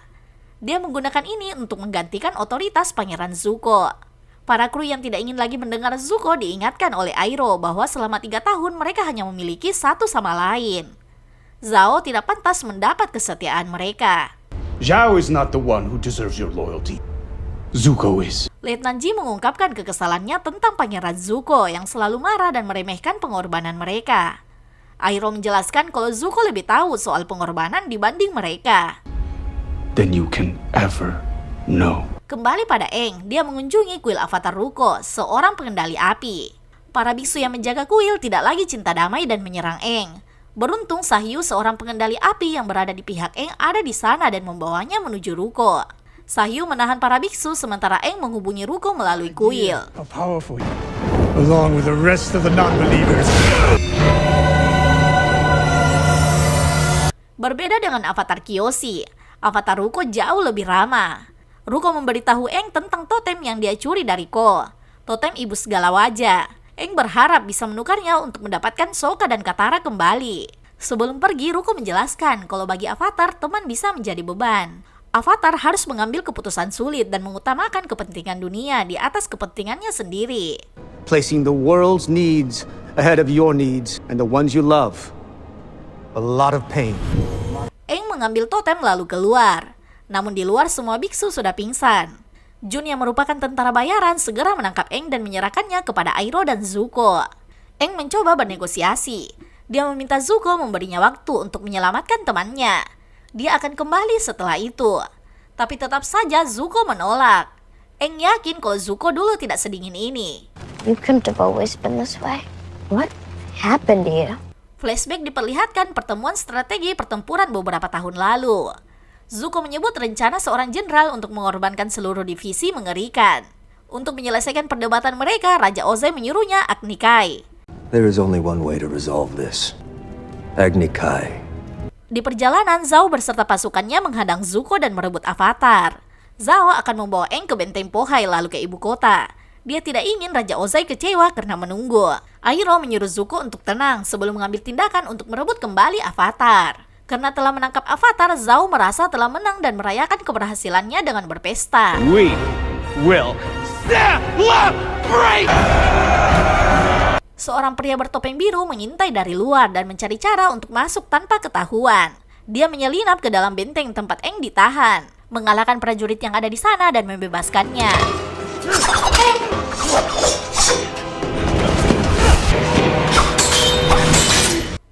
Dia menggunakan ini untuk menggantikan otoritas Pangeran Zuko. Para kru yang tidak ingin lagi mendengar Zuko diingatkan oleh Iroh bahwa selama 3 tahun mereka hanya memiliki satu sama lain. Zhao tidak pantas mendapat kesetiaan mereka. Zhao is not the one who deserves your loyalty. Zuko is. Letnan Ji mengungkapkan kekesalannya tentang Pangeran Zuko yang selalu marah dan meremehkan pengorbanan mereka. Iroh menjelaskan kalau Zuko lebih tahu soal pengorbanan dibanding mereka. Than you can ever know. Kembali pada Aang, dia mengunjungi kuil Avatar Ruko, seorang pengendali api. Para biksu yang menjaga kuil tidak lagi cinta damai dan menyerang Aang. Beruntung Sahyu, seorang pengendali api yang berada di pihak Aang, ada di sana dan membawanya menuju Ruko. Sahyu menahan para biksu sementara Aang menghubungi Ruko melalui kuil. How powerful you are, along with the rest of the non-believers. Berbeda dengan Avatar Kyoshi, Avatar Ruko jauh lebih ramah. Ruko memberitahu Aang tentang totem yang dia curi dari Ko, totem ibu segala wajah. Aang berharap bisa menukarnya untuk mendapatkan Sokka dan Katara kembali. Sebelum pergi, Ruko menjelaskan kalau bagi Avatar teman bisa menjadi beban. Avatar harus mengambil keputusan sulit dan mengutamakan kepentingan dunia di atas kepentingannya sendiri. Placing the world's needs ahead of your needs and the ones you love. A lot of pain. Aang mengambil totem lalu keluar. Namun di luar semua biksu sudah pingsan. Jun yang merupakan tentara bayaran segera menangkap Aang dan menyerahkannya kepada Iroh dan Zuko. Aang mencoba bernegosiasi. Dia meminta Zuko memberinya waktu untuk menyelamatkan temannya. Dia akan kembali setelah itu. Tapi tetap saja Zuko menolak. Aang yakin kalau Zuko dulu tidak sedingin ini. You couldn't have always been this way. What happened to you? Flashback diperlihatkan pertemuan strategi pertempuran beberapa tahun lalu. Zuko menyebut rencana seorang jenderal untuk mengorbankan seluruh divisi mengerikan. Untuk menyelesaikan perdebatan mereka, Raja Ozai menyuruhnya Agni Kai. There is only one way to resolve this. Agni Kai. Di perjalanan, Zhao beserta pasukannya menghadang Zuko dan merebut Avatar. Zhao akan membawa Aang ke benteng Pohai lalu ke ibu kota. Dia tidak ingin Raja Ozai kecewa karena menunggu. Iroh menyuruh Zuko untuk tenang sebelum mengambil tindakan untuk merebut kembali Avatar. Karena telah menangkap Avatar, Zhao merasa telah menang dan merayakan keberhasilannya dengan berpesta. We will celebrate! Seorang pria bertopeng biru mengintai dari luar dan mencari cara untuk masuk tanpa ketahuan. Dia menyelinap ke dalam benteng tempat Aang ditahan, mengalahkan prajurit yang ada di sana dan membebaskannya.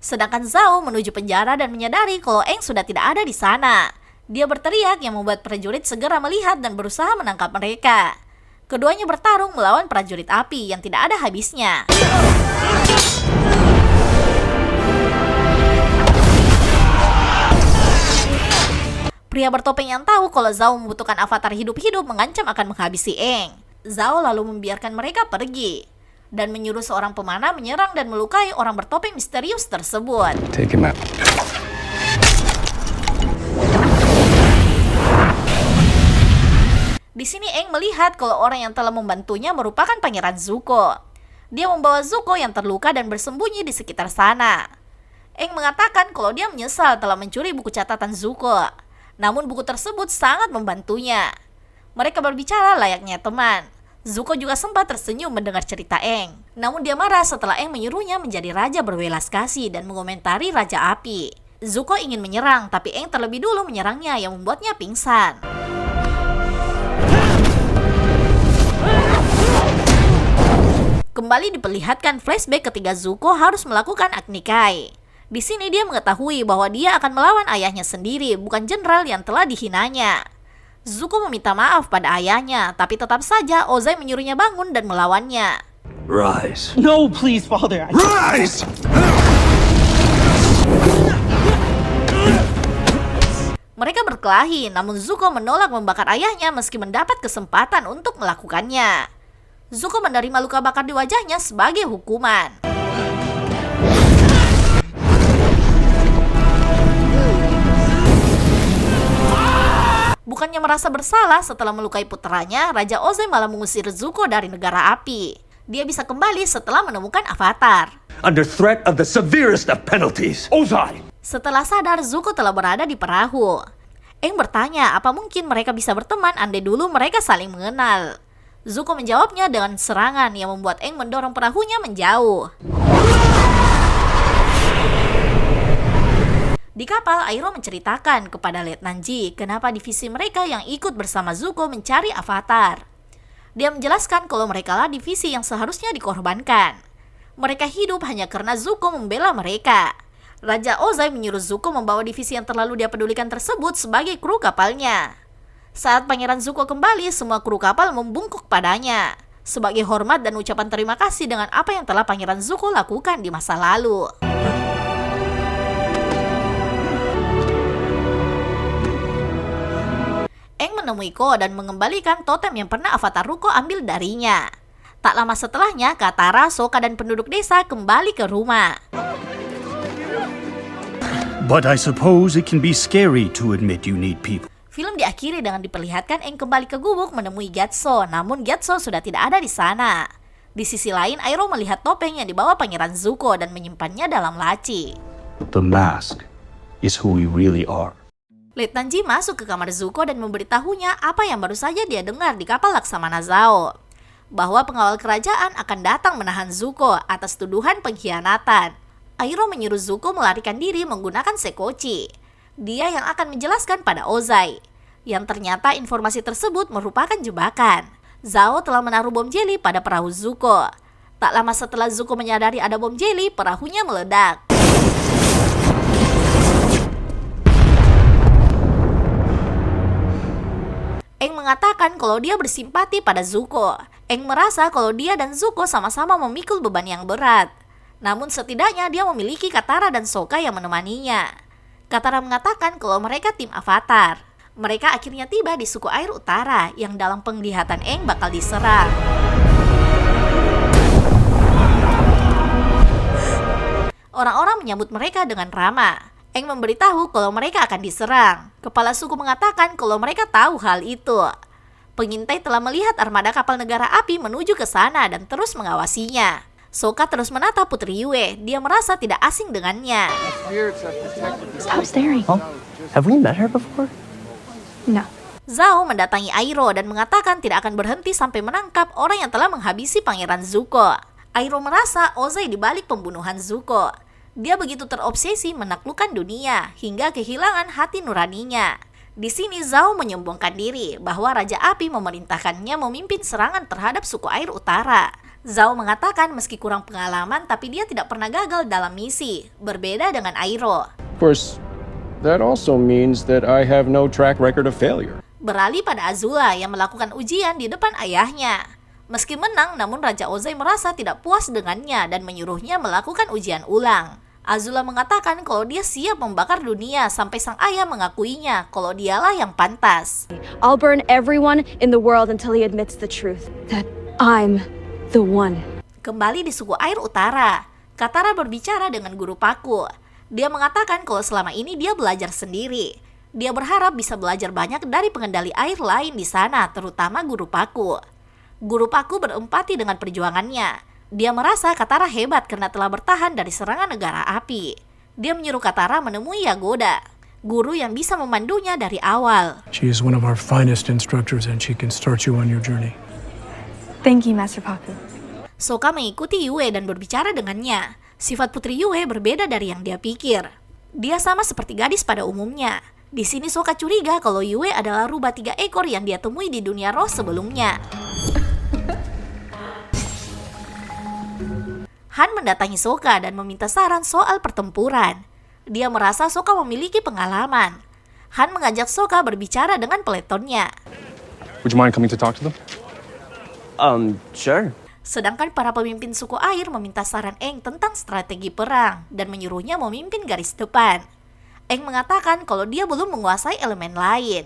Sedangkan Zhao menuju penjara dan menyadari kalau Aang sudah tidak ada di sana. Dia berteriak yang membuat prajurit segera melihat dan berusaha menangkap mereka. Keduanya bertarung melawan prajurit api yang tidak ada habisnya. Pria bertopeng yang tahu kalau Zhao membutuhkan avatar hidup-hidup mengancam akan menghabisi Aang. Zhao lalu membiarkan mereka pergi dan menyuruh seorang pemanah menyerang dan melukai orang bertopeng misterius tersebut. Take him out. Di sini Aang melihat kalau orang yang telah membantunya merupakan Pangeran Zuko. Dia membawa Zuko yang terluka dan bersembunyi di sekitar sana. Aang mengatakan kalau dia menyesal telah mencuri buku catatan Zuko. Namun buku tersebut sangat membantunya. Mereka berbicara layaknya teman. Zuko juga sempat tersenyum mendengar cerita Aang. Namun dia marah setelah Aang menyuruhnya menjadi raja berwelas kasih dan mengomentari Raja Api. Zuko ingin menyerang, tapi Aang terlebih dulu menyerangnya yang membuatnya pingsan. Kembali diperlihatkan flashback ketika Zuko harus melakukan Agni Kai. Di sini dia mengetahui bahwa dia akan melawan ayahnya sendiri, bukan jenderal yang telah dihinanya. Zuko meminta maaf pada ayahnya, tapi tetap saja Ozai menyuruhnya bangun dan melawannya. Rise. No, please, Father. Rise! Mereka berkelahi, namun Zuko menolak membakar ayahnya meski mendapat kesempatan untuk melakukannya. Zuko menerima luka bakar di wajahnya sebagai hukuman. Bukannya merasa bersalah setelah melukai putranya, Raja Ozai malah mengusir Zuko dari negara api. Dia bisa kembali setelah menemukan avatar. Under threat of the severest of penalties. Ozai! Setelah sadar, Zuko telah berada di perahu. Aang bertanya apa mungkin mereka bisa berteman andai dulu mereka saling mengenal. Zuko menjawabnya dengan serangan yang membuat Aang mendorong perahunya menjauh. Di kapal, Iroh menceritakan kepada Letnan Ji kenapa divisi mereka yang ikut bersama Zuko mencari avatar. Dia menjelaskan kalau merekalah divisi yang seharusnya dikorbankan. Mereka hidup hanya karena Zuko membela mereka. Raja Ozai menyuruh Zuko membawa divisi yang terlalu dia pedulikan tersebut sebagai kru kapalnya. Saat Pangeran Zuko kembali, semua kru kapal membungkuk padanya sebagai hormat dan ucapan terima kasih dengan apa yang telah Pangeran Zuko lakukan di masa lalu. Aang menemui Ko dan mengembalikan totem yang pernah avatar Ruko ambil darinya. Tak lama setelahnya, Katara, Sokka, dan penduduk desa kembali ke rumah. But I suppose it can be scary to admit you need people. Film diakhiri dengan diperlihatkan Aang kembali ke gubuk menemui Gyatso, namun Gyatso sudah tidak ada di sana. Di sisi lain, Iroh melihat topeng yang dibawa Pangeran Zuko dan menyimpannya dalam laci. The mask is who we really are. Letnan Ji masuk ke kamar Zuko dan memberitahunya apa yang baru saja dia dengar di kapal Laksamana Zhao. Bahwa pengawal kerajaan akan datang menahan Zuko atas tuduhan pengkhianatan. Iroh menyuruh Zuko melarikan diri menggunakan Sekochi. Dia yang akan menjelaskan pada Ozai. Yang ternyata informasi tersebut merupakan jebakan. Zhao telah menaruh bom jeli pada perahu Zuko. Tak lama setelah Zuko menyadari ada bom jeli, perahunya meledak. Aang mengatakan kalau dia bersimpati pada Zuko. Aang merasa kalau dia dan Zuko sama-sama memikul beban yang berat. Namun setidaknya dia memiliki Katara dan Sokka yang menemaninya. Katara mengatakan kalau mereka tim Avatar. Mereka akhirnya tiba di suku air utara yang dalam penglihatan Aang bakal diserang. Orang-orang menyambut mereka dengan ramah. Aang memberitahu kalau mereka akan diserang. Kepala suku mengatakan kalau mereka tahu hal itu. Pengintai telah melihat armada kapal negara api menuju ke sana dan terus mengawasinya. Sokka terus menatap Putri Yue. Dia merasa tidak asing dengannya. How's Theory? Oh, have we met her before? No. Zhao mendatangi Iroh dan mengatakan tidak akan berhenti sampai menangkap orang yang telah menghabisi Pangeran Zuko. Iroh merasa Ozai dibalik pembunuhan Zuko. Dia begitu terobsesi menaklukkan dunia hingga kehilangan hati nuraninya. Di sini Zhao menyombongkan diri bahwa Raja Api memerintahkannya memimpin serangan terhadap suku air utara. Zhao mengatakan meski kurang pengalaman tapi dia tidak pernah gagal dalam misi, berbeda dengan Iroh. Of course, that also means that I have no track record of failure. Beralih pada Azula yang melakukan ujian di depan ayahnya. Meski menang, namun Raja Ozai merasa tidak puas dengannya dan menyuruhnya melakukan ujian ulang. Azula mengatakan kalau dia siap membakar dunia sampai sang ayah mengakuinya kalau dialah yang pantas. I'll burn everyone in the world until he admits the truth. That I'm the one. Kembali di suku air utara, Katara berbicara dengan guru Paku. Dia mengatakan kalau selama ini dia belajar sendiri. Dia berharap bisa belajar banyak dari pengendali air lain di sana, terutama guru Paku. Guru Paku berempati dengan perjuangannya. Dia merasa Katara hebat karena telah bertahan dari serangan negara api. Dia menyuruh Katara menemui Yagoda, guru yang bisa memandunya dari awal. She is one of our finest instructors and she can start you on your journey. Thank you, Master Paku. Sokka mengikuti Yue dan berbicara dengannya. Sifat Putri Yue berbeda dari yang dia pikir. Dia sama seperti gadis pada umumnya. Di sini Sokka curiga kalau Yue adalah rubah 3 ekor yang dia temui di dunia roh sebelumnya. Han mendatangi Sokka dan meminta saran soal pertempuran. Dia merasa Sokka memiliki pengalaman. Han mengajak Sokka berbicara dengan peletonnya. Would you mind coming to talk to them? Sure. Sedangkan para pemimpin suku air meminta saran Aang tentang strategi perang dan menyuruhnya memimpin garis depan. Aang mengatakan kalau dia belum menguasai elemen lain.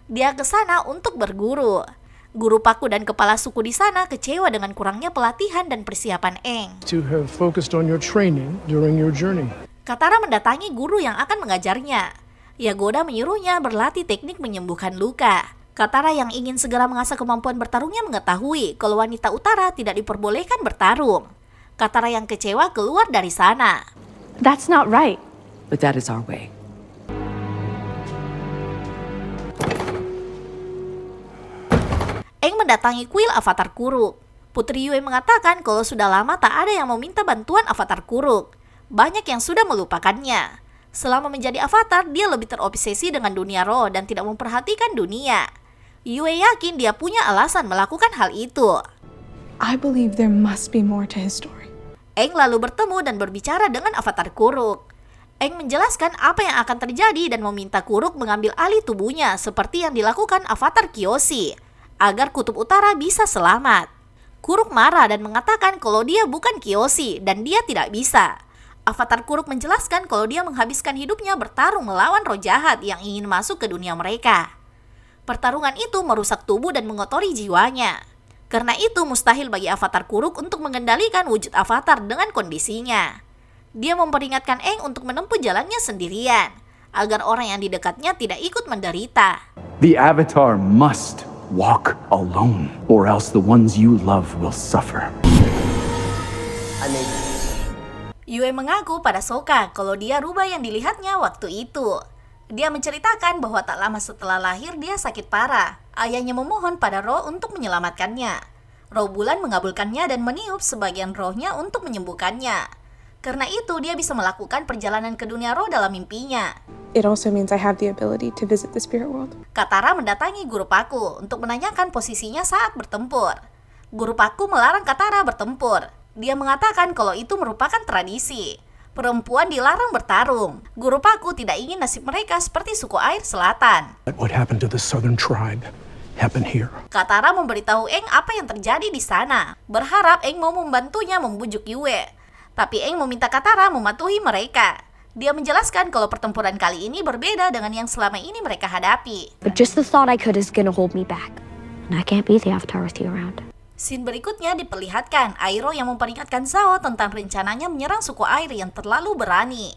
Dia ke sana untuk berguru. Guru Paku dan kepala suku di sana kecewa dengan kurangnya pelatihan dan persiapan Aang. To have focused on your training during your journey. Katara mendatangi guru yang akan mengajarnya. Yagoda menyuruhnya berlatih teknik menyembuhkan luka. Katara yang ingin segera mengasah kemampuan bertarungnya mengetahui kalau wanita utara tidak diperbolehkan bertarung. Katara yang kecewa keluar dari sana. That's not right. But that is our way. Aang mendatangi kuil Avatar Kuruk. Putri Yue mengatakan kalau sudah lama tak ada yang meminta bantuan Avatar Kuruk. Banyak yang sudah melupakannya. Selama menjadi avatar, dia lebih terobsesi dengan dunia roh dan tidak memperhatikan dunia. Yue yakin dia punya alasan melakukan hal itu. I believe there must be more to his story. Aang lalu bertemu dan berbicara dengan Avatar Kuruk. Aang menjelaskan apa yang akan terjadi dan meminta Kuruk mengambil alih tubuhnya seperti yang dilakukan Avatar Kyoshi, agar Kutub Utara bisa selamat. Kuruk marah dan mengatakan kalau dia bukan Kyoshi dan dia tidak bisa. Avatar Kuruk menjelaskan kalau dia menghabiskan hidupnya bertarung melawan roh jahat yang ingin masuk ke dunia mereka. Pertarungan itu merusak tubuh dan mengotori jiwanya. Karena itu mustahil bagi Avatar Kuruk untuk mengendalikan wujud avatar dengan kondisinya. Dia memperingatkan Aang untuk menempuh jalannya sendirian, agar orang yang di dekatnya tidak ikut menderita. The Avatar must walk alone, or else the ones you love will suffer. Yue mengaku pada Sokka kalau dia rubah yang dilihatnya waktu itu. Dia menceritakan bahwa tak lama setelah lahir dia sakit parah. Ayahnya memohon pada roh untuk menyelamatkannya. Roh bulan mengabulkannya dan meniup sebagian rohnya untuk menyembuhkannya. Karena itu dia bisa melakukan perjalanan ke dunia roh dalam mimpinya. It also means I have the ability to visit the spirit world. Katara mendatangi Guru Paku untuk menanyakan posisinya saat bertempur. Guru Paku melarang Katara bertempur. Dia mengatakan kalau itu merupakan tradisi. Perempuan dilarang bertarung. Guru Paku tidak ingin nasib mereka seperti suku air selatan. What happened to the southern tribe happened here. Katara memberitahu Aang apa yang terjadi di sana. Berharap Aang mau membantunya membujuk Yue. Tapi Aang meminta Katara mematuhi mereka. Dia menjelaskan kalau pertempuran kali ini berbeda dengan yang selama ini mereka hadapi. But just the thought I could is gonna hold me back. And I can't be the Avatar with you around. Scene berikutnya diperlihatkan Iroh yang memperingatkan Zhao tentang rencananya menyerang suku air yang terlalu berani.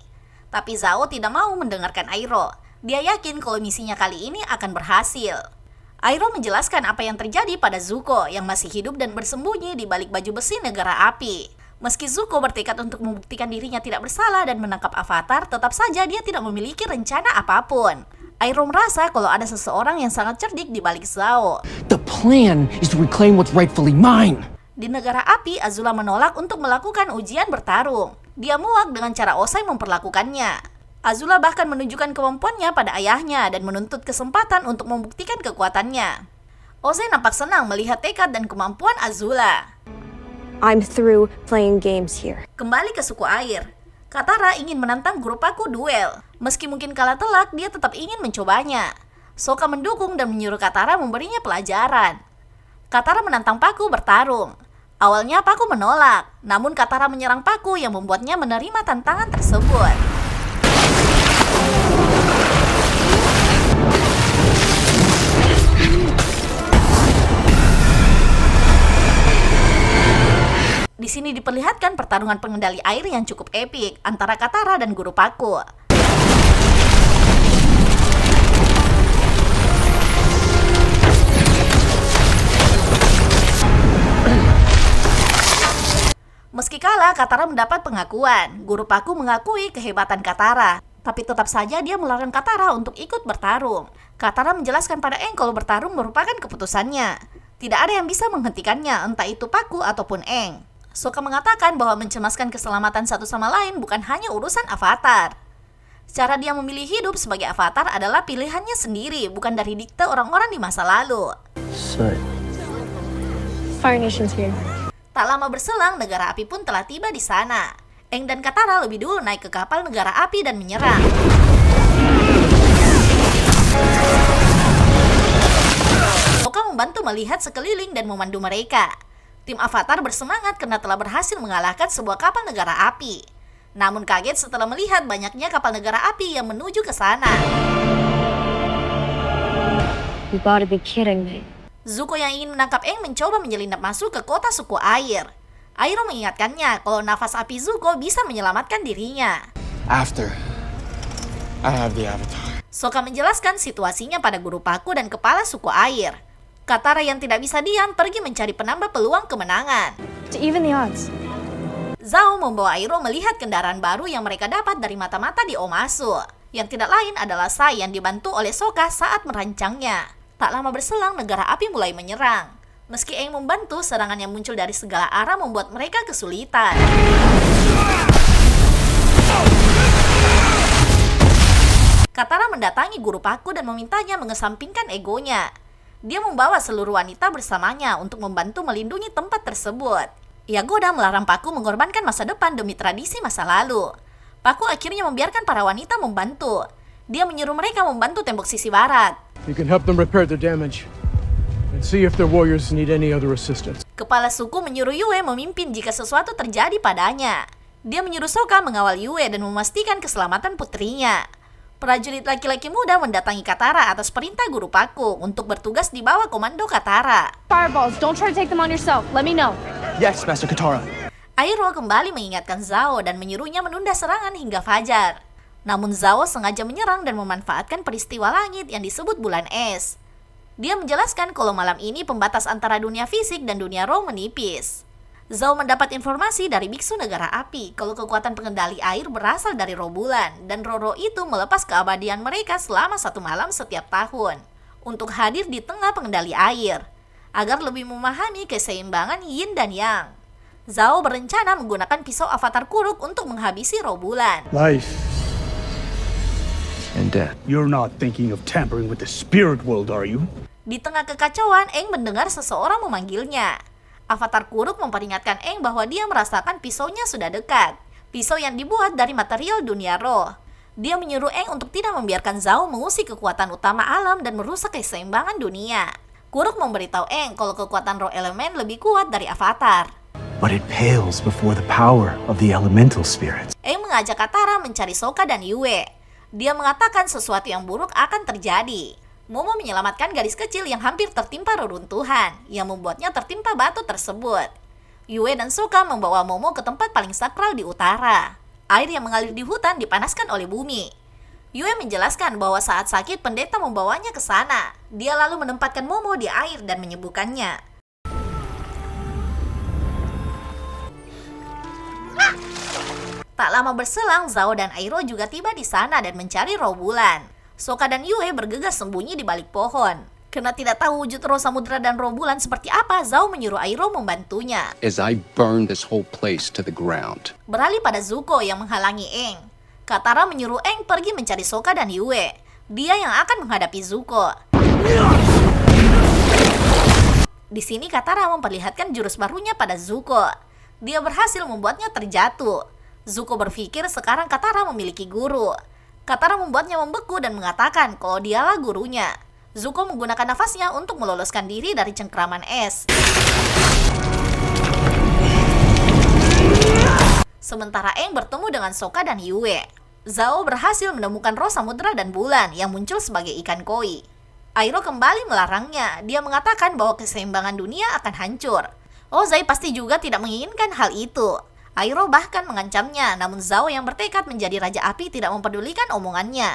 Tapi Zhao tidak mau mendengarkan Iroh. Dia yakin kalau misinya kali ini akan berhasil. Iroh menjelaskan apa yang terjadi pada Zuko yang masih hidup dan bersembunyi di balik baju besi negara api. Meski Zuko bertekad untuk membuktikan dirinya tidak bersalah dan menangkap Avatar, tetap saja dia tidak memiliki rencana apapun. Iroh merasa kalau ada seseorang yang sangat cerdik di balik Zhao. The plan is to reclaim what's rightfully mine. Di negara api, Azula menolak untuk melakukan ujian bertarung. Dia muak dengan cara Ozai memperlakukannya. Azula bahkan menunjukkan kemampuannya pada ayahnya dan menuntut kesempatan untuk membuktikan kekuatannya. Ozai nampak senang melihat tekad dan kemampuan Azula. I'm through playing games here. Kembali ke suku air. Katara ingin menantang Guru Paku duel. Meski mungkin kalah telak, dia tetap ingin mencobanya. Sokka mendukung dan menyuruh Katara memberinya pelajaran. Katara menantang Paku bertarung. Awalnya Paku menolak, namun Katara menyerang Paku yang membuatnya menerima tantangan tersebut. Di sini diperlihatkan pertarungan pengendali air yang cukup epik antara Katara dan Guru Paku. Meski kalah, Katara mendapat pengakuan. Guru Paku mengakui kehebatan Katara, tapi tetap saja dia melarang Katara untuk ikut bertarung. Katara menjelaskan pada Aang kalau bertarung merupakan keputusannya. Tidak ada yang bisa menghentikannya, entah itu Paku ataupun Aang. Sokka mengatakan bahwa mencemaskan keselamatan satu sama lain bukan hanya urusan Avatar. Cara dia memilih hidup sebagai Avatar adalah pilihannya sendiri, bukan dari dikte orang-orang di masa lalu. Fire Nation's here. Tak lama berselang, negara api pun telah tiba di sana. Aang dan Katara lebih dulu naik ke kapal negara api dan menyerang. Sokka membantu melihat sekeliling dan memandu mereka. Tim Avatar bersemangat karena telah berhasil mengalahkan sebuah kapal negara api. Namun kaget setelah melihat banyaknya kapal negara api yang menuju ke sana. You gotta be kidding me. Zuko yang ingin menangkap Aang mencoba menyelinap masuk ke kota suku air. Iroh mengingatkannya kalau nafas api Zuko bisa menyelamatkan dirinya. After I have the Avatar. Sokka menjelaskan situasinya pada Guru Paku dan kepala suku air. Katara yang tidak bisa diam pergi mencari penambah peluang kemenangan. To even the odds. Zhao membawa Iroh melihat kendaraan baru yang mereka dapat dari mata-mata di Omasu. Yang tidak lain adalah Sai yang dibantu oleh Sokka saat merancangnya. Tak lama berselang, negara api mulai menyerang. Meski Aang membantu, serangan yang muncul dari segala arah membuat mereka kesulitan. Katara mendatangi Guru Paku dan memintanya mengesampingkan egonya. Dia membawa seluruh wanita bersamanya untuk membantu melindungi tempat tersebut. Ia goda melarang Paku mengorbankan masa depan demi tradisi masa lalu. Paku akhirnya membiarkan para wanita membantu. Dia menyuruh mereka membantu tembok sisi barat. You can help them repair their damage and see if their warriors need any other assistance. Kepala suku menyuruh Yue memimpin jika sesuatu terjadi padanya. Dia menyuruh Sokka mengawal Yue dan memastikan keselamatan putrinya. Prajurit laki-laki muda mendatangi Katara atas perintah Guru Paku untuk bertugas di bawah komando Katara. Fireballs, don't try to take them on yourself. Let me know. Yes, Master Katara. Iroh kembali mengingatkan Zhao dan menyuruhnya menunda serangan hingga fajar. Namun Zhao sengaja menyerang dan memanfaatkan peristiwa langit yang disebut bulan es. Dia menjelaskan kalau malam ini pembatas antara dunia fisik dan dunia roh menipis. Zhao mendapat informasi dari biksu negara api kalau kekuatan pengendali air berasal dari roh bulan dan roh-roh itu melepas keabadian mereka selama 1 malam setiap tahun untuk hadir di tengah pengendali air agar lebih memahami keseimbangan yin dan yang. Zhao berencana menggunakan pisau avatar Kuruk untuk menghabisi roh bulan. Life and death. You're not thinking of tampering with the spirit world, are you? Di tengah kekacauan, Aang mendengar seseorang memanggilnya. Avatar Kuruk memperingatkan Aang bahwa dia merasakan pisaunya sudah dekat. Pisau yang dibuat dari material dunia roh. Dia menyuruh Aang untuk tidak membiarkan Zhao mengusik kekuatan utama alam dan merusak keseimbangan dunia. Kuruk memberitahu Aang kalau kekuatan roh elemen lebih kuat dari Avatar. But it pales before the power of the elemental spirits. Aang mengajak Katara mencari Sokka dan Yue. Dia mengatakan sesuatu yang buruk akan terjadi. Momo menyelamatkan gadis kecil yang hampir tertimpa reruntuhan, yang membuatnya tertimpa batu tersebut. Yue dan Sokka membawa Momo ke tempat paling sakral di utara. Air yang mengalir di hutan dipanaskan oleh bumi. Yue menjelaskan bahwa saat sakit pendeta membawanya ke sana. Dia lalu menempatkan Momo di air dan menyembuhkannya. Tak lama berselang, Zhao dan Iroh juga tiba di sana dan mencari roh bulan. Sokka dan Yue bergegas sembunyi di balik pohon. Karena tidak tahu wujud roh samudra dan roh bulan seperti apa, Zhao menyuruh Iroh membantunya. As I burn this whole place to the ground. Beralih pada Zuko yang menghalangi Aang. Katara menyuruh Aang pergi mencari Sokka dan Yue. Dia yang akan menghadapi Zuko. Di sini Katara memperlihatkan jurus barunya pada Zuko. Dia berhasil membuatnya terjatuh. Zuko berpikir sekarang Katara memiliki guru. Katara membuatnya membeku dan mengatakan kalau dialah gurunya. Zuko menggunakan nafasnya untuk meloloskan diri dari cengkraman es. Sementara Aang bertemu dengan Sokka dan Yue. Zhao berhasil menemukan roh samudra dan bulan yang muncul sebagai ikan koi. Iroh kembali melarangnya. Dia mengatakan bahwa keseimbangan dunia akan hancur. Ozai pasti juga tidak menginginkan hal itu. Iroh bahkan mengancamnya, namun Zhao yang bertekad menjadi Raja Api tidak mempedulikan omongannya.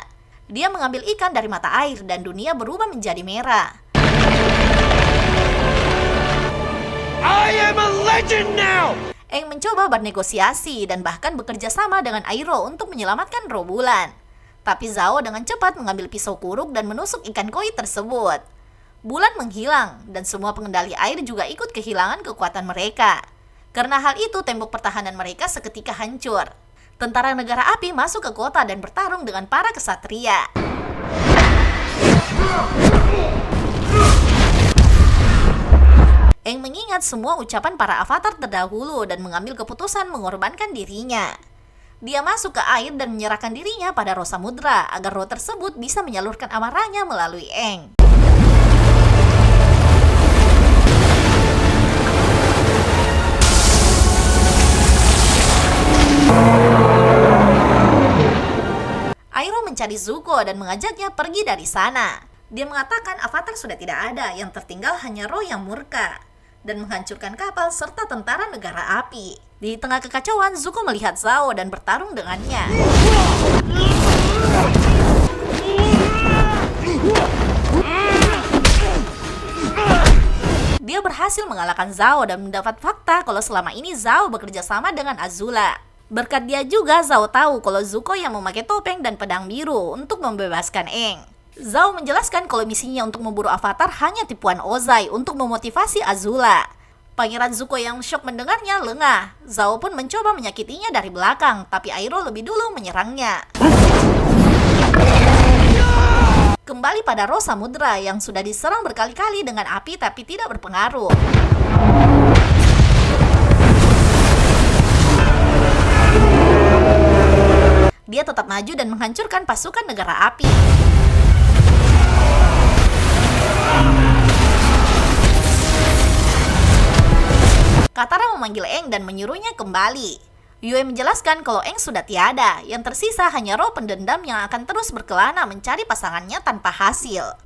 Dia mengambil ikan dari mata air dan dunia berubah menjadi merah. I am a legend now! Aang mencoba bernegosiasi dan bahkan bekerja sama dengan Iroh untuk menyelamatkan roh bulan. Tapi Zhao dengan cepat mengambil pisau kuruk dan menusuk ikan koi tersebut. Bulan menghilang dan semua pengendali air juga ikut kehilangan kekuatan mereka. Karena hal itu tembok pertahanan mereka seketika hancur. Tentara negara api masuk ke kota dan bertarung dengan para kesatria. Aang mengingat semua ucapan para avatar terdahulu dan mengambil keputusan mengorbankan dirinya. Dia masuk ke air dan menyerahkan dirinya pada roh samudra agar roh tersebut bisa menyalurkan amarahnya melalui Aang. Iroh mencari Zuko dan mengajaknya pergi dari sana. Dia mengatakan avatar sudah tidak ada, yang tertinggal hanya roh yang murka dan menghancurkan kapal serta tentara negara api. Di tengah kekacauan, Zuko melihat Zhao dan bertarung dengannya. Dia berhasil mengalahkan Zhao dan mendapat fakta kalau selama ini Zhao bekerja sama dengan Azula. Berkat dia juga, Zhao tahu kalau Zuko yang memakai topeng dan pedang biru untuk membebaskan Aang. Zhao menjelaskan kalau misinya untuk memburu avatar hanya tipuan Ozai untuk memotivasi Azula. Pangeran Zuko yang syok mendengarnya lengah. Zhao pun mencoba menyakitinya dari belakang, tapi Iroh lebih dulu menyerangnya. Kembali pada roh samudra yang sudah diserang berkali-kali dengan api tapi tidak berpengaruh. Dia tetap maju dan menghancurkan pasukan negara api. Katara memanggil Aang dan menyuruhnya kembali. Yue menjelaskan kalau Aang sudah tiada, yang tersisa hanya roh pendendam yang akan terus berkelana mencari pasangannya tanpa hasil.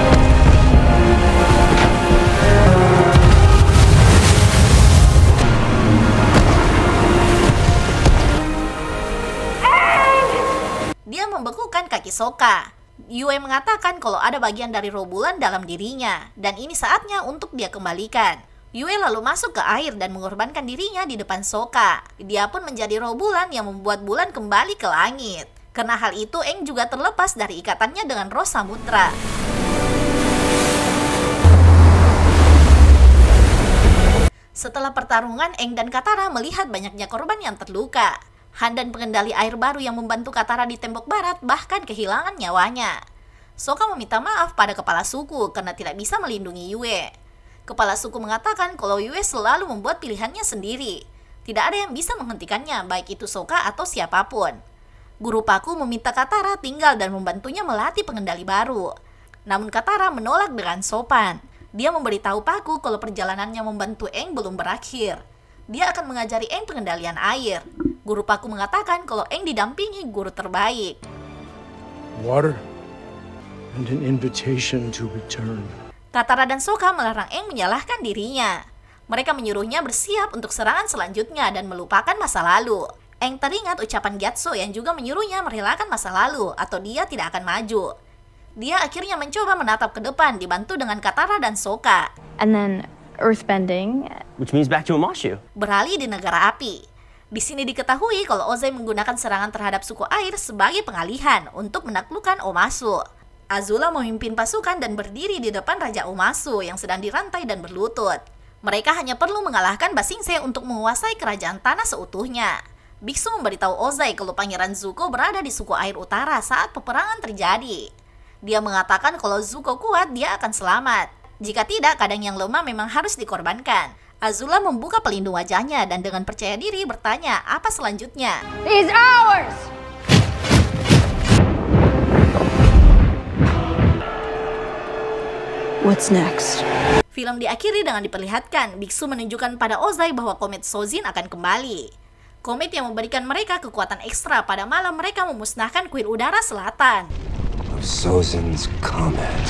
Dia membekukan kaki Sokka. Yue mengatakan kalau ada bagian dari roh bulan dalam dirinya, dan ini saatnya untuk dia kembalikan. Yue lalu masuk ke air dan mengorbankan dirinya di depan Sokka. Dia pun menjadi roh bulan yang membuat bulan kembali ke langit. Karena hal itu, Aang juga terlepas dari ikatannya dengan roh samudra. Setelah pertarungan, Aang dan Katara melihat banyaknya korban yang terluka. Han dan pengendali air baru yang membantu Katara di tembok barat bahkan kehilangan nyawanya. Sokka meminta maaf pada kepala suku karena tidak bisa melindungi Yue. Kepala suku mengatakan kalau Yue selalu membuat pilihannya sendiri. Tidak ada yang bisa menghentikannya, baik itu Sokka atau siapapun. Guru Paku meminta Katara tinggal dan membantunya melatih pengendali baru. Namun Katara menolak dengan sopan. Dia memberitahu Paku kalau perjalanannya membantu Aang belum berakhir. Dia akan mengajari Aang pengendalian air. Guru Paku mengatakan kalau Aang didampingi guru terbaik. Water and an invitation to return. Katara dan Sokka melarang Aang menyalahkan dirinya. Mereka menyuruhnya bersiap untuk serangan selanjutnya dan melupakan masa lalu. Aang teringat ucapan Gyatso yang juga menyuruhnya merelakan masa lalu atau dia tidak akan maju. Dia akhirnya mencoba menatap ke depan dibantu dengan Katara dan Sokka. And then earthbending, which means back to Amashu. Beralih di negara api. Di sini diketahui kalau Ozai menggunakan serangan terhadap suku air sebagai pengalihan untuk menaklukkan Omasu. Azula memimpin pasukan dan berdiri di depan Raja Omasu yang sedang dirantai dan berlutut. Mereka hanya perlu mengalahkan Ba Sing Se untuk menguasai kerajaan tanah seutuhnya. Biksu memberitahu Ozai kalau Pangeran Zuko berada di suku air utara saat peperangan terjadi. Dia mengatakan kalau Zuko kuat, dia akan selamat. Jika tidak, kadang yang lemah memang harus dikorbankan. Azula membuka pelindung wajahnya dan dengan percaya diri bertanya apa selanjutnya. He's ours! What's next? Film diakhiri dengan diperlihatkan Biksu menunjukkan pada Ozai bahwa komet Sozin akan kembali. Komet yang memberikan mereka kekuatan ekstra pada malam mereka memusnahkan kuil udara selatan. Sozin's Comet.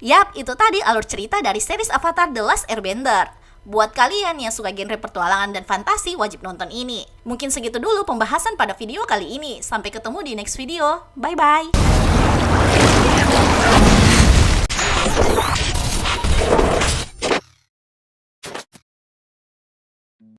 Yap, itu tadi alur cerita dari series Avatar The Last Airbender. Buat kalian yang suka genre petualangan dan fantasi, wajib nonton ini. Mungkin segitu dulu pembahasan pada video kali ini. Sampai ketemu di next video. Bye-bye.